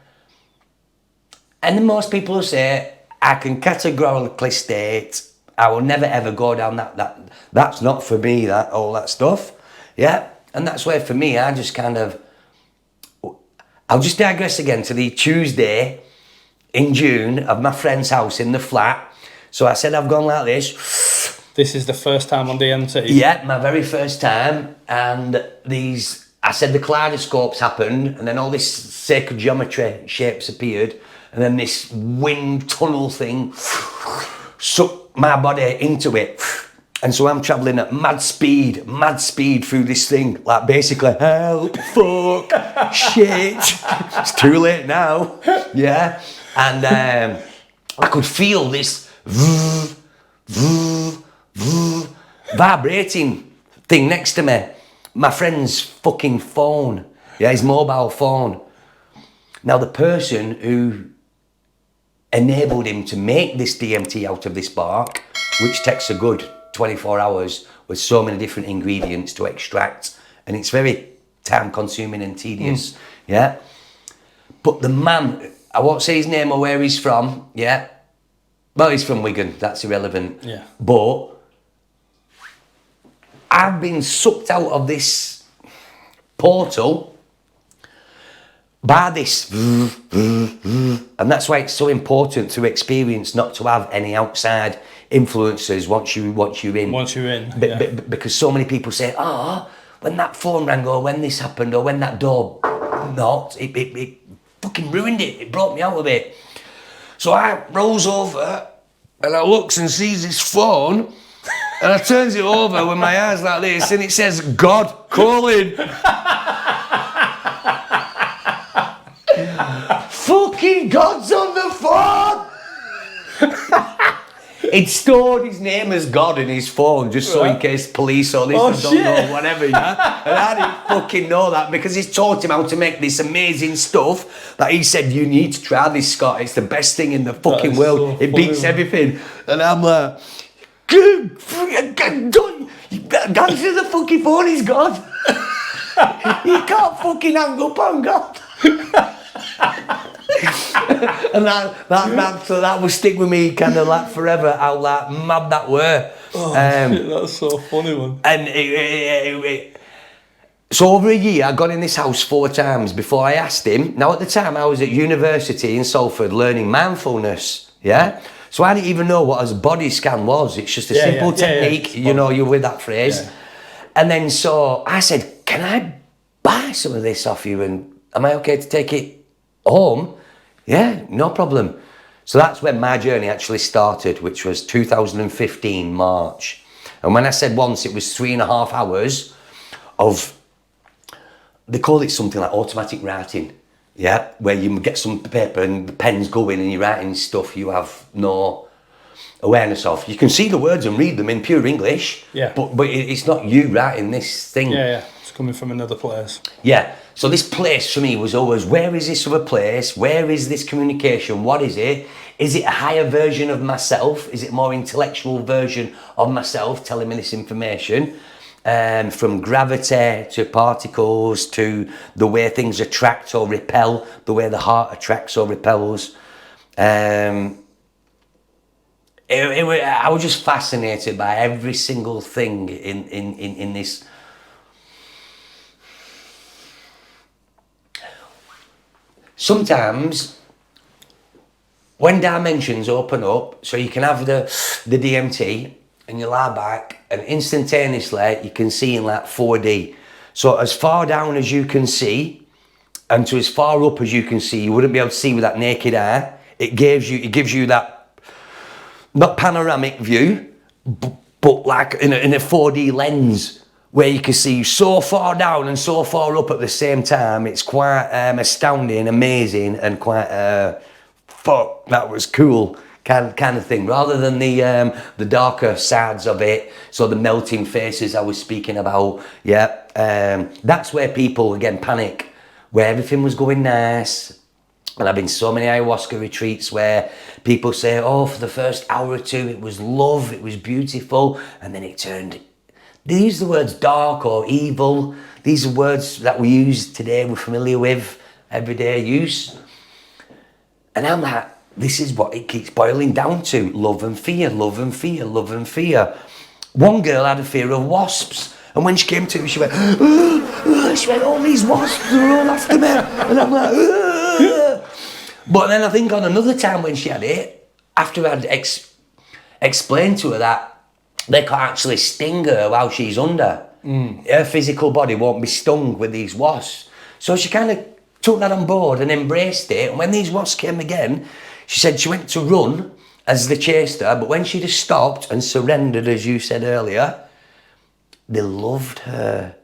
And then most people will say, I can categorically state, I will never ever go down that's not for me, all that stuff. Yeah? And that's where, for me, I just kind of, I'll just digress again to the Tuesday in June of my friend's house in the flat. So I said, I've gone like this. This is the first time on D.M.T? Yeah, my very first time. And I said the kaleidoscopes happened, and then all this sacred geometry shapes appeared, and then this wind tunnel thing sucked my body into it. And so I'm travelling at mad speed through this thing, like basically, help, fuck, shit, it's too late now, yeah. And I could feel this vibrating thing next to me. My friend's fucking phone, yeah, his mobile phone. Now the person who enabled him to make this DMT out of this bark, which takes a good 24 hours with so many different ingredients to extract, and it's very time consuming and tedious, yeah. But the man, I won't say his name or where he's from, yeah. Well, he's from Wigan, that's irrelevant. Yeah. But I've been sucked out of this portal by this, and that's why it's so important to experience, not to have any outside influences once you're in. Once you're in, yeah. Because so many people say, when that phone rang, or when this happened, or when that door knocked, it fucking ruined it. It brought me out of it. So I rolls over and I looks and sees this phone, and I turns it over with my eyes like this, and it says, God calling. Fucking God's on the phone! He'd stored his name as God in his phone just so in case police or this or don't know, whatever, yeah? And I didn't fucking know that because he's taught him how to make this amazing stuff that he said, you need to try this, Scott. It's the best thing in the fucking world. So it beats everything. And I'm like, God, answer the fucking phone, he's God. You can't fucking hang up on God. And that will stick with me kind of like forever, how like mad that were. Shit, that's so funny, one. And so over a year I got in this house 4 times before I asked him. Now at the time I was at university in Salford learning mindfulness, yeah? So I didn't even know what a body scan was. It's just a simple technique, you know, you're with that phrase. Yeah. And then so I said, can I buy some of this off you, and am I okay to take it home? Yeah, no problem. So that's when my journey actually started, which was 2015 March. And when I said once, it was 3.5 hours of, they call it something like automatic writing, yeah, where you get some paper and the pen's going and you're writing stuff you have no awareness of. You can see the words and read them in pure English, but it's not you writing this thing. Yeah. It's coming from another place. Yeah. So this place for me was always, where is this other place? Where is this communication? What is it? Is it a higher version of myself? Is it a more intellectual version of myself telling me this information? From gravity to particles to the way things attract or repel, the way the heart attracts or repels. I was just fascinated by every single thing in this. Sometimes, when dimensions open up, so you can have the DMT and you lie back and instantaneously you can see in like 4D. So as far down as you can see and to as far up as you can see, you wouldn't be able to see with that naked eye. It gives you that, not panoramic view, but like in a 4D lens, where you can see so far down and so far up at the same time. It's quite astounding, amazing, and quite fuck, that was cool kind of thing. Rather than the darker sides of it, so the melting faces I was speaking about, that's where people again panic, where everything was going nice. And I've been so many ayahuasca retreats where people say, oh, for the first hour or two it was love, it was beautiful, and then it turned. They use the words dark or evil. These are words that we use today, we're familiar with, everyday use. And I'm like, this is what it keeps boiling down to. Love and fear, love and fear, love and fear. One girl had a fear of wasps. And when she came to me, she went, all these wasps are all after me. And I'm like, But then I think on another time when she had it, after I'd explained to her that they can't actually sting her while she's under. Her physical body won't be stung with these wasps. So she kind of took that on board and embraced it. And when these wasps came again, she said she went to run as they chased her, but when she'd have stopped and surrendered, as you said earlier, they loved her.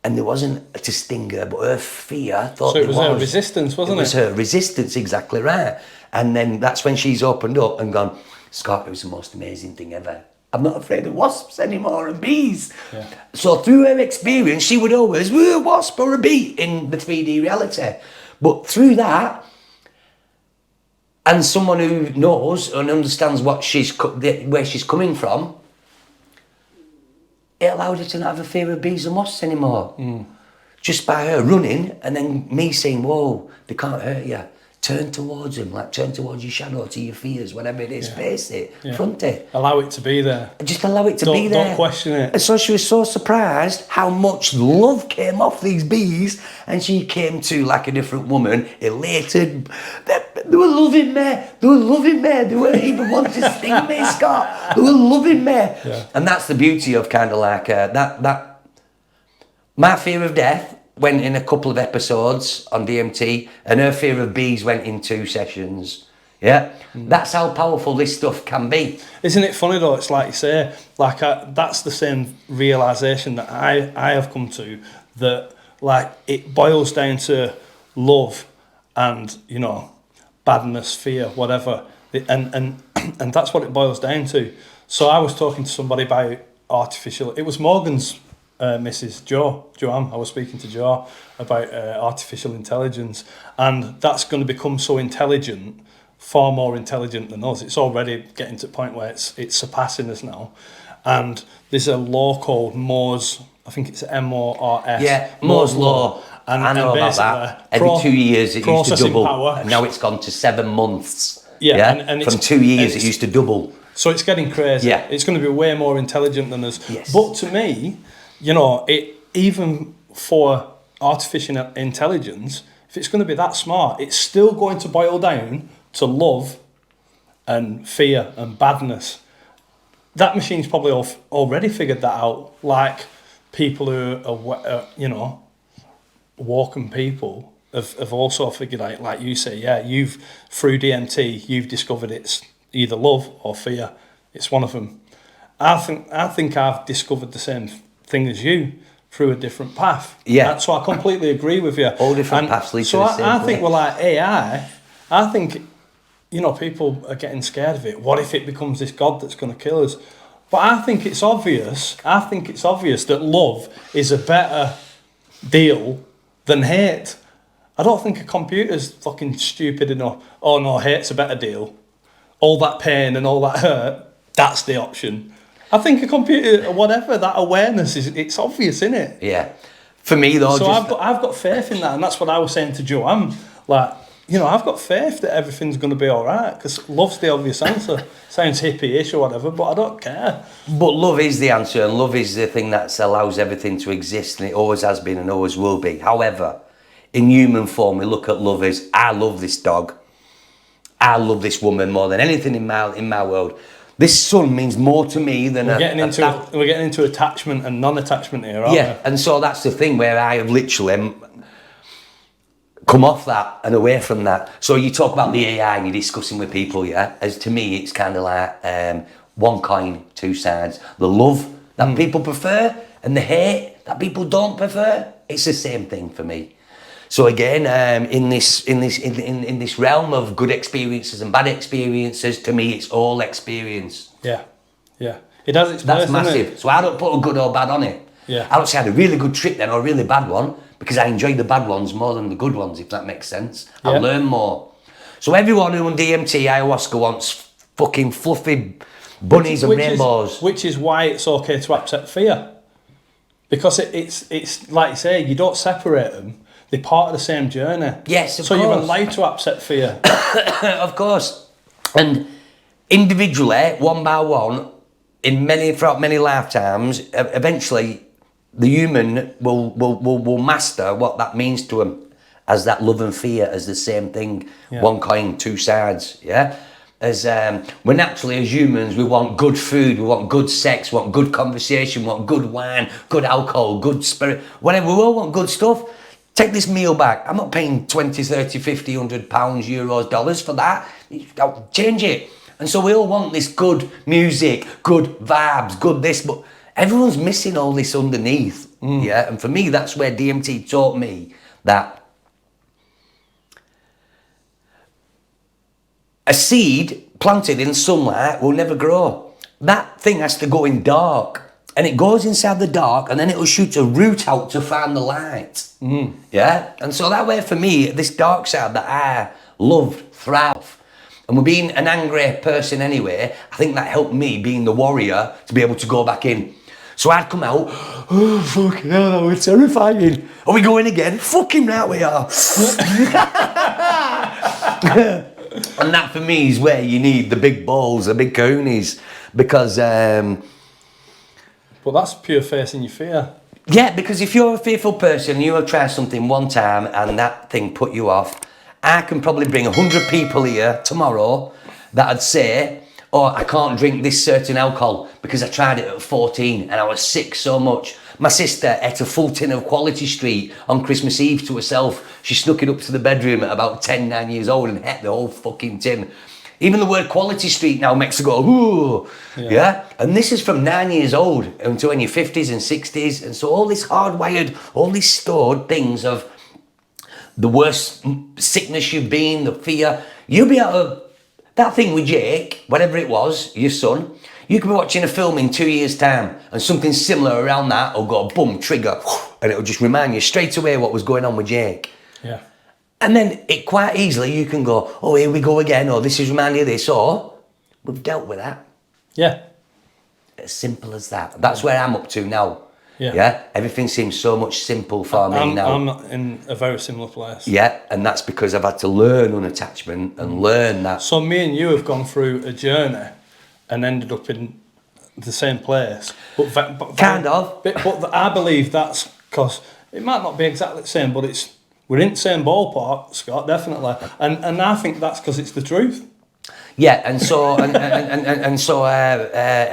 And there wasn't to sting her, but her fear thought so it was her resistance, wasn't it? It was her resistance, exactly right. And then that's when she's opened up and gone, Scott, it was the most amazing thing ever. I'm not afraid of wasps anymore and bees. Yeah. So through her experience, she would always, a wasp or a bee in the 3D reality. But through that, and someone who knows and understands what where she's coming from, it allowed her to not have a fear of bees and wasps anymore. Just by her running and then me saying, whoa, they can't hurt you. Turn towards them, like turn towards your shadow, to your fears, whatever it is, face it, front it. Allow it to be there. Just allow it to be there. Don't question it. And so she was so surprised how much love came off these bees, and she came to like a different woman, elated. They were loving me. They were loving me. They weren't even wanting to sting me, Scott. They were loving me. Yeah. And that's the beauty of kind of like that. My fear of death went in a couple of episodes on D.M.T, and her fear of bees went in 2 sessions. Yeah, that's how powerful this stuff can be. Isn't it funny though? It's like you say, like that's the same realization that I have come to, that like it boils down to love and, you know, badness, fear, whatever, and that's what it boils down to. So I was talking to somebody about artificial. It was Morgan's. Mrs. Joanne, I was speaking to Jo about artificial intelligence, and that's going to become so intelligent, far more intelligent than us. It's already getting to the point where it's surpassing us now. And there's a law called Moore's, I think it's M-O-R-S. Yeah, Moore's law. And, I know about that. Every 2 years it used to double. Power. And now it's gone to 7 months. Yeah. And from 2 years it used to double. So it's getting crazy. Yeah. It's going to be way more intelligent than us. Yes. But to me, you know, even for artificial intelligence, if it's going to be that smart, it's still going to boil down to love and fear and badness. That machine's probably already figured that out. Like people who are, you know, walking people have also figured out, like you say, yeah, through D.M.T, you've discovered it's either love or fear. It's one of them. I think I've discovered the same thing as you through a different path. Yeah. So I completely agree with you. All different paths lead to the same place. So I think, well, like AI, I think, you know, people are getting scared of it. What if it becomes this God that's going to kill us? But I think it's obvious. That love is a better deal than hate. I don't think a computer's fucking stupid enough. Oh no, hate's a better deal. All that pain and all that hurt, that's the option. I think a computer, whatever, that awareness it's obvious, isn't it? Yeah. For me though, so I've got faith in that, and that's what I was saying to Joe. I'm like, you know, I've got faith that everything's going to be all right, because love's the obvious answer. Sounds hippie-ish or whatever, but I don't care. But love is the answer, and love is the thing that allows everything to exist, and it always has been and always will be. However, in human form, we look at love as, I love this dog. I love this woman more than anything in my world. This sun means more to me than we're getting into attachment and non-attachment here, aren't we? Yeah, and so that's the thing where I have literally come off that and away from that. So you talk about the AI and you're discussing with people, yeah? As to me, it's kind of like one coin, 2 sides. The love that people prefer and the hate that people don't prefer, it's the same thing for me. So again, in this realm of good experiences and bad experiences, to me, it's all experience. Yeah, yeah. It has its That's place, massive. So I don't put a good or bad on it. Yeah. I don't say I had a really good trip then or a really bad one, because I enjoy the bad ones more than the good ones, if that makes sense. I learn more. So everyone who on DMT, ayahuasca wants fucking fluffy bunnies and rainbows. Which is why it's okay to accept fear. Because it's like you say, you don't separate them. They're part of the same journey. Yes, of course. So you're allowed to accept fear. Of course. And individually, one by one, throughout many lifetimes, eventually the human will master what that means to him, as that love and fear as the same thing. Yeah. One coin, 2 sides. Yeah. As we're naturally, as humans, we want good food, we want good sex, we want good conversation, we want good wine, good alcohol, good spirit, whatever. We all want good stuff. Take this meal back. I'm not paying 20, 30, 50, £100, euros, dollars for that. I'll change it. And so we all want this good music, good vibes, good this, but everyone's missing all this underneath. Yeah, and for me, that's where D.M.T taught me that a seed planted in sunlight will never grow. That thing has to go in dark. And it goes inside the dark, and then it will shoot a root out to find the light. Yeah? And so that way for me, this dark side that I loved, thrived, and with being an angry person anyway, I think that helped me, being the warrior, to be able to go back in. So I'd come out, oh, fucking hell, that was terrifying. Are we going again? Fucking right we are. And that for me is where you need the big balls, the big coonies, because... But that's pure facing your fear. Yeah, because if you're a fearful person, you will try something one time and that thing put you off. I can probably bring 100 people here tomorrow that'd say, oh, I can't drink this certain alcohol because I tried it at 14 and I was sick so much. My sister ate a full tin of Quality Street on Christmas Eve to herself. She snuck it up to the bedroom at about 9 years old and ate the whole fucking tin. Even the word Quality Street now makes her go, ooh, yeah? And this is from 9 years old until in your 50s and 60s. And so all this hardwired, all these stored things of the worst sickness you've been, the fear, you'll be able to, that thing with Jake, whatever it was, your son, you could be watching a film in 2 years' time and something similar around that will go, boom, trigger, and it'll just remind you straight away what was going on with Jake. Yeah. And then it quite easily you can go, oh, here we go again, or this is reminding you of this, or we've dealt with that. Yeah. As simple as that. That's where I'm up to now. Yeah. Everything seems so much simple for me now. I'm in a very similar place. Yeah, and that's because I've had to learn unattachment and learn that. So me and you have gone through a journey and ended up in the same place. But kind of. But I believe that's because it might not be exactly the same, but we're in the same ballpark, Scott, definitely. And I think that's because it's the truth. Yeah, and so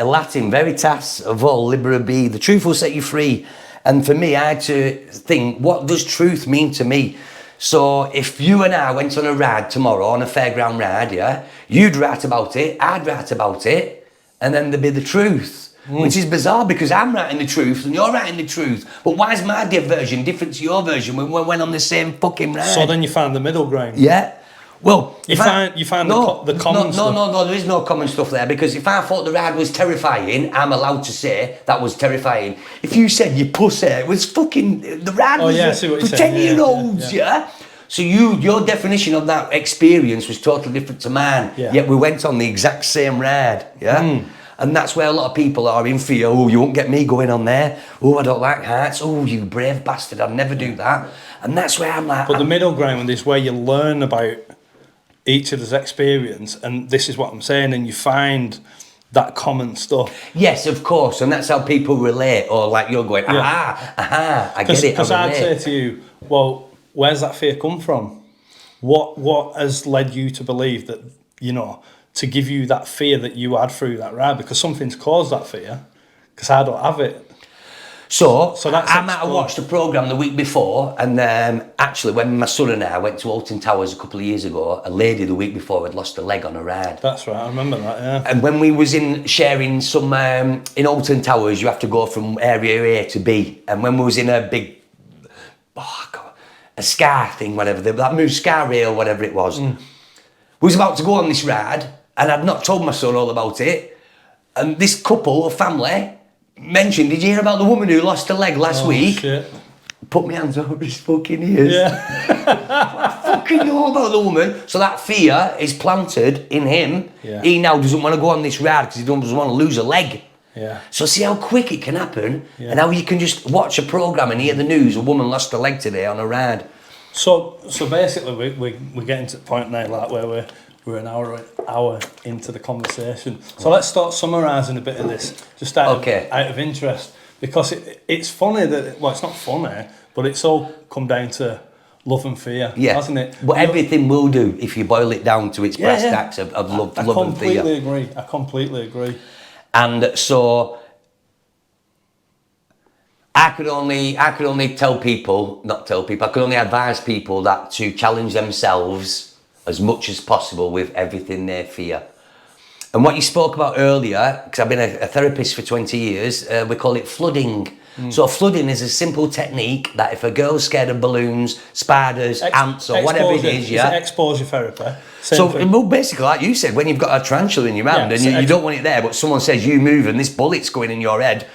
Latin veritas vol libera be, the truth will set you free. And for me, I had to think, what does truth mean to me? So if you and I went on a ride tomorrow, on a fairground ride, yeah, you'd write about it, I'd write about it, and then there'd be the truth. Which is bizarre because I'm writing the truth and you're writing the truth. But why is my version different to your version when we went on the same fucking ride? So then you find the middle ground. Yeah. Well, you find the common stuff. No, there is no common stuff there, because if I thought the ride was terrifying, I'm allowed to say that was terrifying. If you said you pussy, it was fucking, the ride was for 10-year-olds, yeah? So your definition of that experience was totally different to mine, yet we went on the exact same ride, yeah? And that's where a lot of people are in fear. Oh, you won't get me going on there. Oh, I don't like heights. Oh, you brave bastard, I'd never do that. And that's where I'm like... But the middle ground is where you learn about each other's experience, and this is what I'm saying, and you find that common stuff. Yes, of course, and that's how people relate, or like you're going, I get it, because I'd say to you, well, where's that fear come from? What has led you to believe that, to give you that fear that you had through that ride? Because something's caused that fear, because I don't have it. So I might have watched a programme the week before, and actually when my son and I went to Alton Towers a couple of years ago, a lady the week before had lost a leg on a ride. That's right, I remember that, yeah. And when we was sharing some, in Alton Towers, you have to go from area A to B, and when we was in a big, a scar thing, whatever, that moved scar rail, whatever it was, we was about to go on this ride, and I'd not told my son all about it, and this couple, a family, mentioned, did you hear about the woman who lost her leg last week? Shit. Put my hands over his fucking ears. Yeah. I fucking know about the woman. So that fear is planted in him. Yeah. He now doesn't want to go on this ride because he doesn't want to lose a leg. Yeah. So see how quick it can happen, and how you can just watch a programme and hear the news, a woman lost her leg today on a ride. So basically we're getting to the point now like where we're an hour into the conversation. So let's start summarising a bit of this, just out of interest, because it's funny that, well, it's not funny, but it's all come down to love and fear, hasn't it? But everything will do if you boil it down to its brass tacks of love and fear. I completely agree. And so I could only I could only advise people that to challenge themselves as much as possible with everything they fear. And what you spoke about earlier, because I've been a therapist for 20 years, we call it flooding. So flooding is a simple technique that if a girl's scared of balloons, spiders, ants, or whatever it is, It's exposure therapy. Well, basically, like you said, when you've got a tarantula in your hand and you don't want it there, but someone says you move and this bullet's going in your head.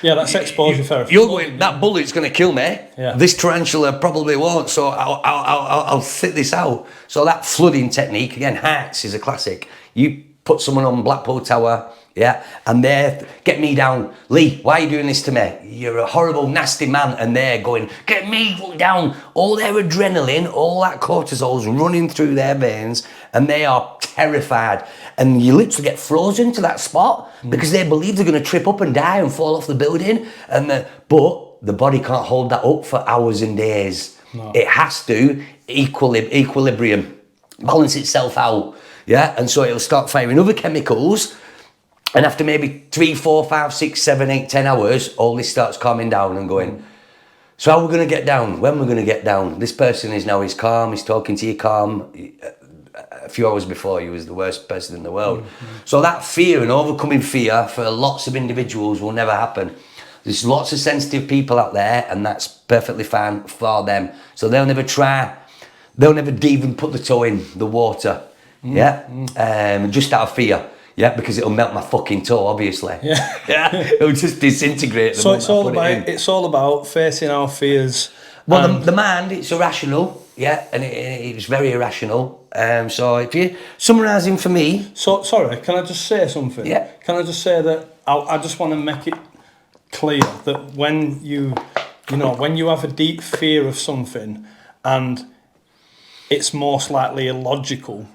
Yeah, that's exposure therapy. You're going, that bullet's going to kill me. Yeah. This tarantula probably won't, so I'll sit this out. So that flooding technique, again, Hearts is a classic. You put someone on Blackpool Tower, yeah, and they're, get me down. Lee, why are you doing this to me? You're a horrible, nasty man. And they're going, get me down. All their adrenaline, all that cortisol's running through their veins, and they are terrified. And you literally get frozen to that spot because they believe they're going to trip up and die and fall off the building. But the body can't hold that up for hours and days. No. It has to equilibrium, balance itself out. Yeah, and so it'll start firing other chemicals, and after maybe 3, 4, 5, 6, 7, 8, 10 hours, all this starts calming down and going, so how are we going to get down? When we're going to get down? This person is now, he's calm, he's talking to you calm. A few hours before, he was the worst person in the world. So that fear and overcoming fear for lots of individuals will never happen. There's lots of sensitive people out there, and that's perfectly fine for them. So they'll never even put the toe in the water. Just out of fear, because it'll melt my fucking toe, obviously. It'll just disintegrate. So it's all about facing our fears. Well, the mind, it's irrational, and it's very irrational. So if you summarising for me, sorry, can I just say something? Yeah. Can I just say that I just want to make it clear that when you have a deep fear of something and it's most likely illogical,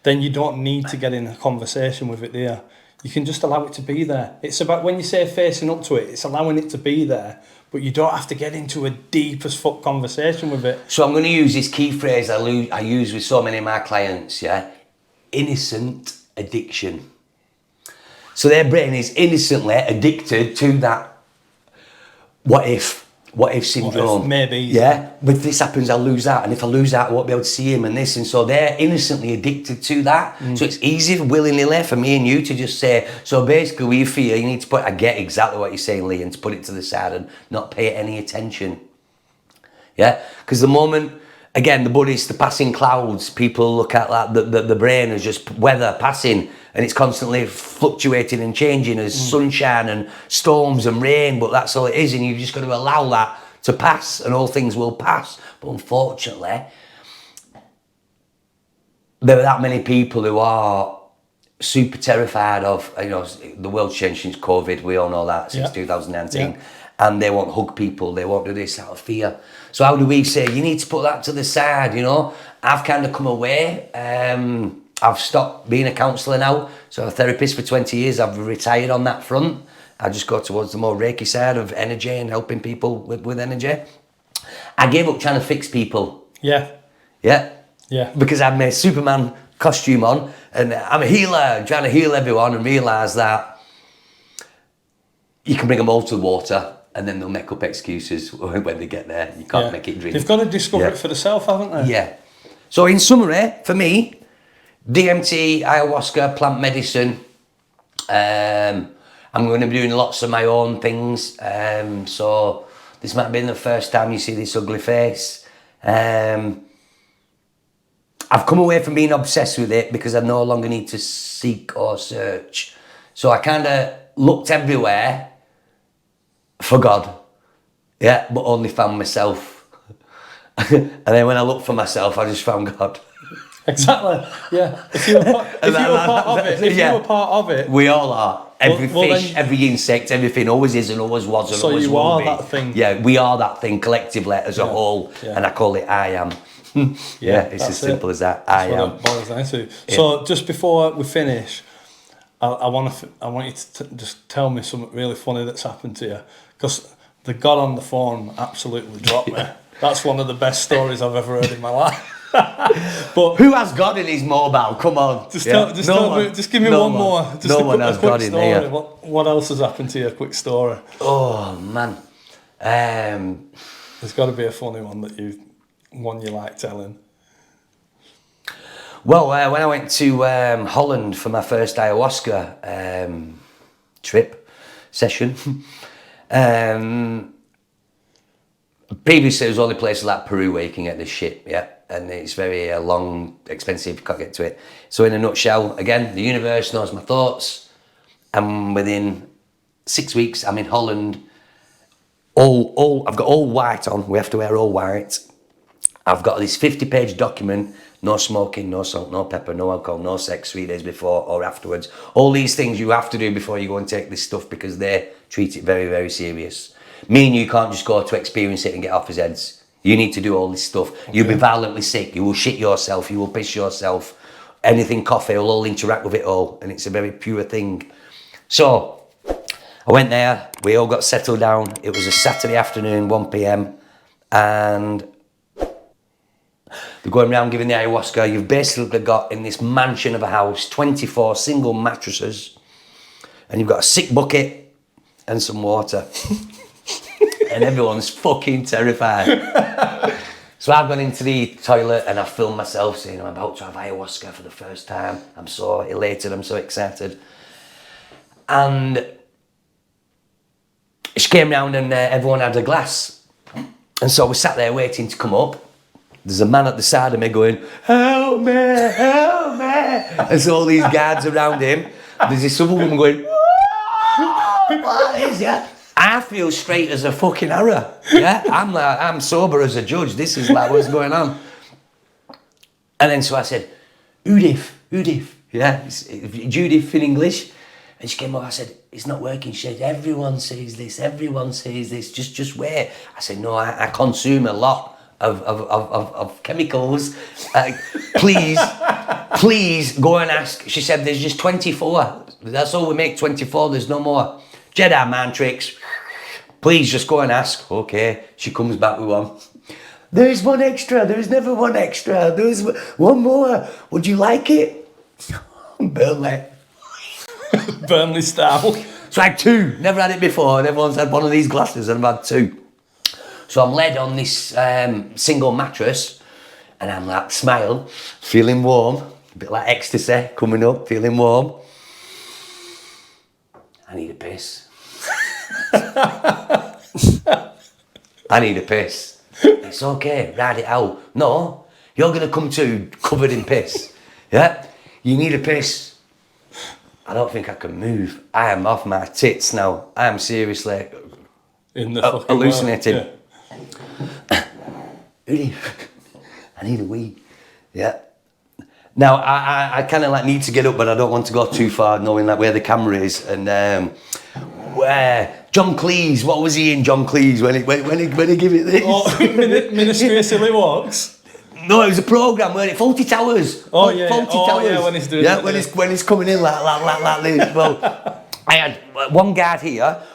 then you don't need to get in a conversation with it there. You can just allow it to be there. It's about, when you say facing up to it, it's allowing it to be there, but you don't have to get into a deep as fuck conversation with it. So I'm going to use this key phrase I use with so many of my clients, innocent addiction. So their brain is innocently addicted to that what if syndrome. What if, maybe. Yeah, but if this happens, I'll lose that. And if I lose that, I won't be able to see him and this. And so they're innocently addicted to that. So it's easy, willingly, for me and you to just say, so basically with your fear, you need to I get exactly what you're saying, Lee, and to put it to the side and not pay it any attention. Yeah, because the moment, again, the Buddhists, the passing clouds, people look at that, the brain as just weather passing, and it's constantly fluctuating and changing as sunshine and storms and rain, but that's all it is, and you've just got to allow that to pass, and all things will pass. But unfortunately, there are that many people who are super terrified of, the world's changed since COVID, we all know that, since 2019, and they won't hug people, they won't do this out of fear. So how do we say, you need to put that to the side, I've kind of come away, I've stopped being a counsellor now, so a therapist for 20 years, I've retired on that front. I just go towards the more Reiki side of energy and helping people with energy. I gave up trying to fix people. Yeah. Because I had my Superman costume on, and I'm a healer, trying to heal everyone, and realise that you can bring them all to the water, and then they'll make up excuses when they get there. You can't make it drink. They've got to discover it for themselves, haven't they? Yeah. So in summary, for me, D.M.T, ayahuasca, plant medicine. I'm going to be doing lots of my own things. So this might have been the first time you see this ugly face. I've come away from being obsessed with it because I no longer need to seek or search. So I kind of looked everywhere for God, but only found myself. And then when I looked for myself, I just found God. Exactly. Yeah. If you were part of it, we all are. Every fish, every insect, everything always is and always was and always will be. So you are that thing. Yeah, we are that thing collectively as a whole, and I call it I am. It's as simple as that. I am. What it boils down to. So just before we finish, I want you to just tell me something really funny that's happened to you, because the God on the phone absolutely dropped me. That's one of the best stories I've ever heard in my life. But who has God in his mobile? Come on. Just give me one more. Just no one has God in here. What else has happened to you? A quick story. Oh man. There's got to be a funny one that you like telling. Well, when I went to Holland for my first ayahuasca session, previously it was only places like Peru where you can get this shit, yeah, and it's very long, expensive, can't get to it. So in a nutshell, again, the universe knows my thoughts, and within 6 weeks I'm in Holland. I've got all white on. We have to wear all white. I've got this 50-page document. No smoking, no salt, no pepper, no alcohol, no sex 3 days before or afterwards. All these things you have to do before you go and take this stuff because they treat it very, very serious. Me and you can't just go to experience it and get off his heads. You need to do all this stuff. Okay. You'll be violently sick. You will shit yourself. You will piss yourself. Anything coffee will all interact with it all. And it's a very pure thing. So I went there, we all got settled down. It was a Saturday afternoon, 1 p.m. And they're going around giving the ayahuasca. You've basically got in this mansion of a house, 24 single mattresses. And you've got a sick bucket and some water. And everyone's fucking terrified. So I've gone into the toilet and I've filmed myself saying I'm about to have ayahuasca for the first time. I'm so elated, I'm so excited. And she came round and everyone had a glass. And so we sat there waiting to come up. There's a man at the side of me going, help me, help me. And so all these guards around him. There's this other woman going, what is that? I feel straight as a fucking arrow. Yeah, I'm sober as a judge. This is like what's going on. And then so I said, Udif, yeah, Judith in English. And she came up, I said, it's not working. She said, everyone says this, just wait. I said, no, I consume a lot of chemicals. Please go and ask. She said, there's just 24. That's all we make, 24, there's no more. Jedi mind tricks. Please just go and ask. Okay, she comes back with one. There's one extra, there's never one extra. There's one more. Would you like it? Burnley. Burnley style. So I had two, never had it before, and everyone's had one of these glasses and I've had two. So I'm laid on this single mattress and I'm like, smile, feeling warm, a bit like ecstasy, coming up, feeling warm. I need a piss. I need a piss. It's okay, ride it out. No, you're gonna come to covered in piss. Yeah, you need a piss. I don't think I can move. I am off my tits now. I am seriously in the hallucinating. Yeah. I need a wee. Yeah. Now I kind of like need to get up, but I don't want to go too far, knowing like where the camera is. And where John Cleese, what was he in John Cleese when he gave it this? Oh, Ministry of Silly Walks. No, it was a programme, weren't it? 40 Towers. Oh yeah. Towers. Yeah, when he's doing it. When he's coming in like this. Well, I had one guard here,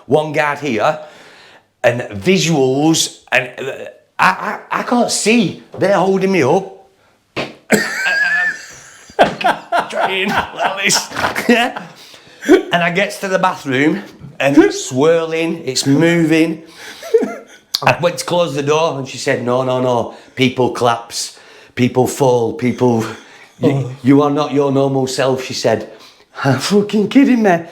and visuals, and I can't see. They're holding me up. Trying like this. Yeah. And I gets to the bathroom and it's swirling, it's moving. I went to close the door and she said, no, people collapse, people fall, people, you are not your normal self, she said. I'm fucking kidding me.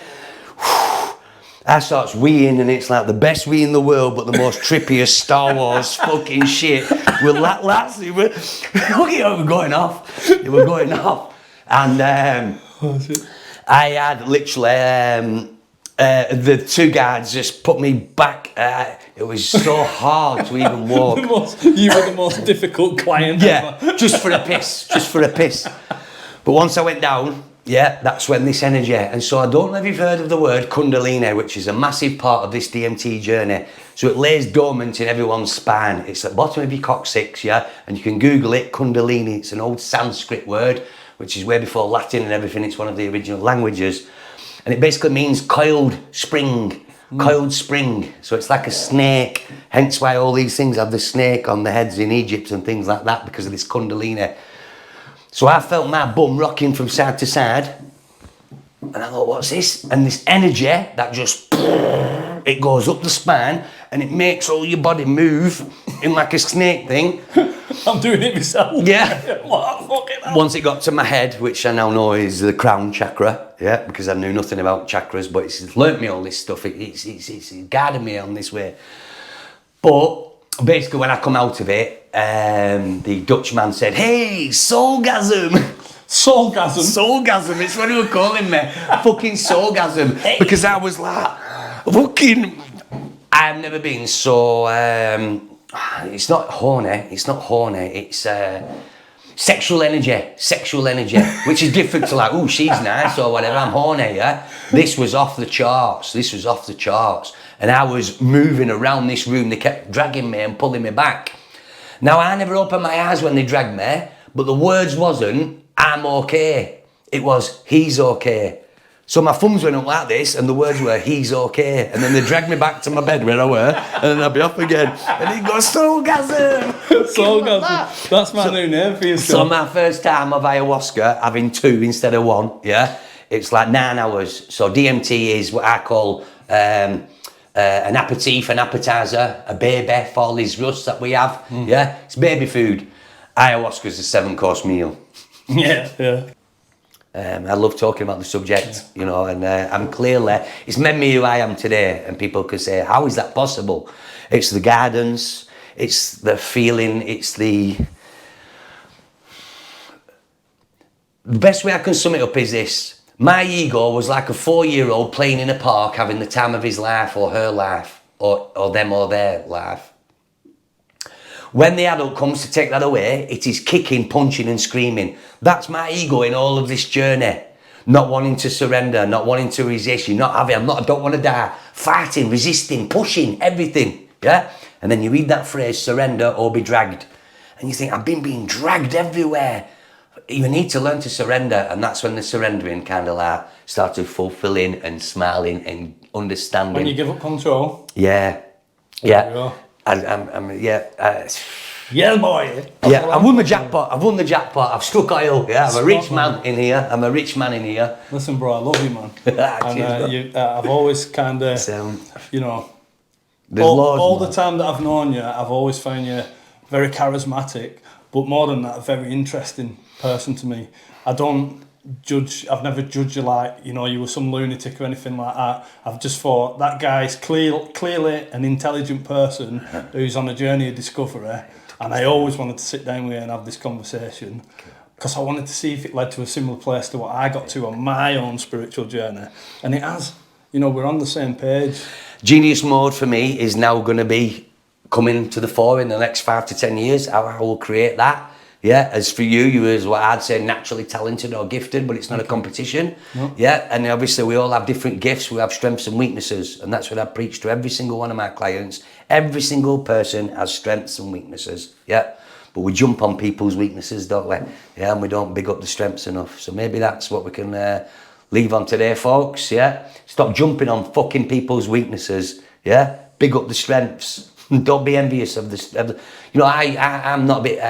I starts weeing and it's like the best wee in the world, but the most trippiest Star Wars fucking shit. We're going off. They were going off. And I had literally the two guards just put me back. It was so hard to even walk. You were the most difficult client ever. just for a piss. But once I went down, yeah, that's when this energy. And so I don't know if you've heard of the word Kundalini, which is a massive part of this DMT journey. So it lays dormant in everyone's spine. It's at the bottom of your coccyx, yeah? And you can Google it, Kundalini. It's an old Sanskrit word, which is way before Latin and everything. It's one of the original languages. And it basically means coiled spring. Coiled spring. So it's like a snake. Hence why all these things have the snake on the heads in Egypt and things like that, because of this Kundalini. So I felt my bum rocking from side to side. And I thought, what's this? And this energy that just, it goes up the spine and it makes all your body move in like a snake thing. I'm doing it myself. Yeah. What fucking hell? Once it got to my head, which I now know is the crown chakra, yeah, because I knew nothing about chakras, but it's learnt me all this stuff. It's guided me on this way. But basically, when I come out of it, the Dutchman said, "Hey, soulgasm." Soulgasm? Soulgasm, it's what he was calling me. Fucking soulgasm. Hey. Because I was like, fucking... I've never been so... it's not horny, it's sexual energy, which is different to like, oh, she's nice or whatever, I'm horny, yeah? This was off the charts. And I was moving around this room. They kept dragging me and pulling me back. Now, I never opened my eyes when they dragged me, but the words wasn't, I'm okay. It was, he's okay. So my thumbs went up like this, and the words were, he's okay. And then they dragged me back to my bed where I were, and then I'd be up again. And he'd go, soulgasm. Soulgasm. That's my new name for you. So my first time of ayahuasca, having 2 instead of 1, yeah, it's like 9 hours. So D.M.T is what I call an aperitif, an appetizer, a baby for all these rusts that we have. Yeah, it's baby food. Ayahuasca's a 7-course meal. Yeah. I love talking about the subject, you know, and I'm clearly, it's made me who I am today, and people could say, how is that possible? It's the guidance, it's the feeling, it's the best way I can sum it up is this. My ego was like a 4-year-old playing in a park, having the time of his life or her life, or them or their life. When the adult comes to take that away, it is kicking, punching and screaming. That's my ego in all of this journey. Not wanting to surrender, not wanting to resist. I don't want to die. Fighting, resisting, pushing, everything. Yeah? And then you read that phrase, surrender or be dragged. And you think, I've been being dragged everywhere. You need to learn to surrender. And that's when the surrendering kind of like started fulfilling and smiling and understanding. When you give up control. Yeah. Yeah. Yeah, boy. Yeah, I won the jackpot. I've struck oil. Yeah, I'm a rich man in here. Listen, bro, I love you, man. And I've always kind of, you know, all the time that I've known you, I've always found you very charismatic, but more than that, a very interesting person to me. I've never judged you like, you know, you were some lunatic or anything like that. I've just thought that guy's clearly an intelligent person who's on a journey of discovery, and I always wanted to sit down with you and have this conversation because I wanted to see if it led to a similar place to what I got to on my own spiritual journey, and it has. You know, we're on the same page. Genius mode for me is now going to be coming to the fore in the next 5 to 10 years. I will create that. Yeah, as for you is what I'd say naturally talented or gifted, but it's not a competition. No. Yeah, and obviously we all have different gifts, we have strengths and weaknesses, and that's what I preach to every single one of my clients. Every single person has strengths and weaknesses, yeah, but we jump on people's weaknesses, don't we? Yeah, and we don't big up the strengths enough. So maybe that's what we can leave on today, folks, yeah? Stop jumping on fucking people's weaknesses, yeah? Big up the strengths. Don't be envious of this. You know, I'm not a bit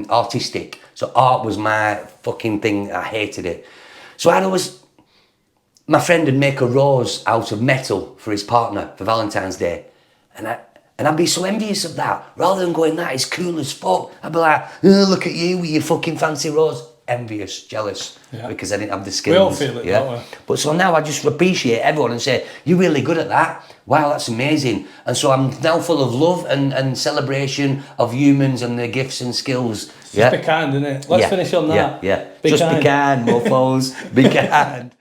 artistic, so art was my fucking thing. I hated it. So my friend would make a rose out of metal for his partner for Valentine's Day, and I'd be so envious of that. Rather than going, that is cool as fuck, I'd be like, oh, look at you with your fucking fancy rose. Envious, jealous, because I didn't have the skills. We all feel it, don't we? But so now I just appreciate everyone and say, you're really good at that. Wow, that's amazing. And so I'm now full of love and celebration of humans and their gifts and skills. Just be kind, innit? Let's finish on that. Yeah. Be kind, mofos. Be kind.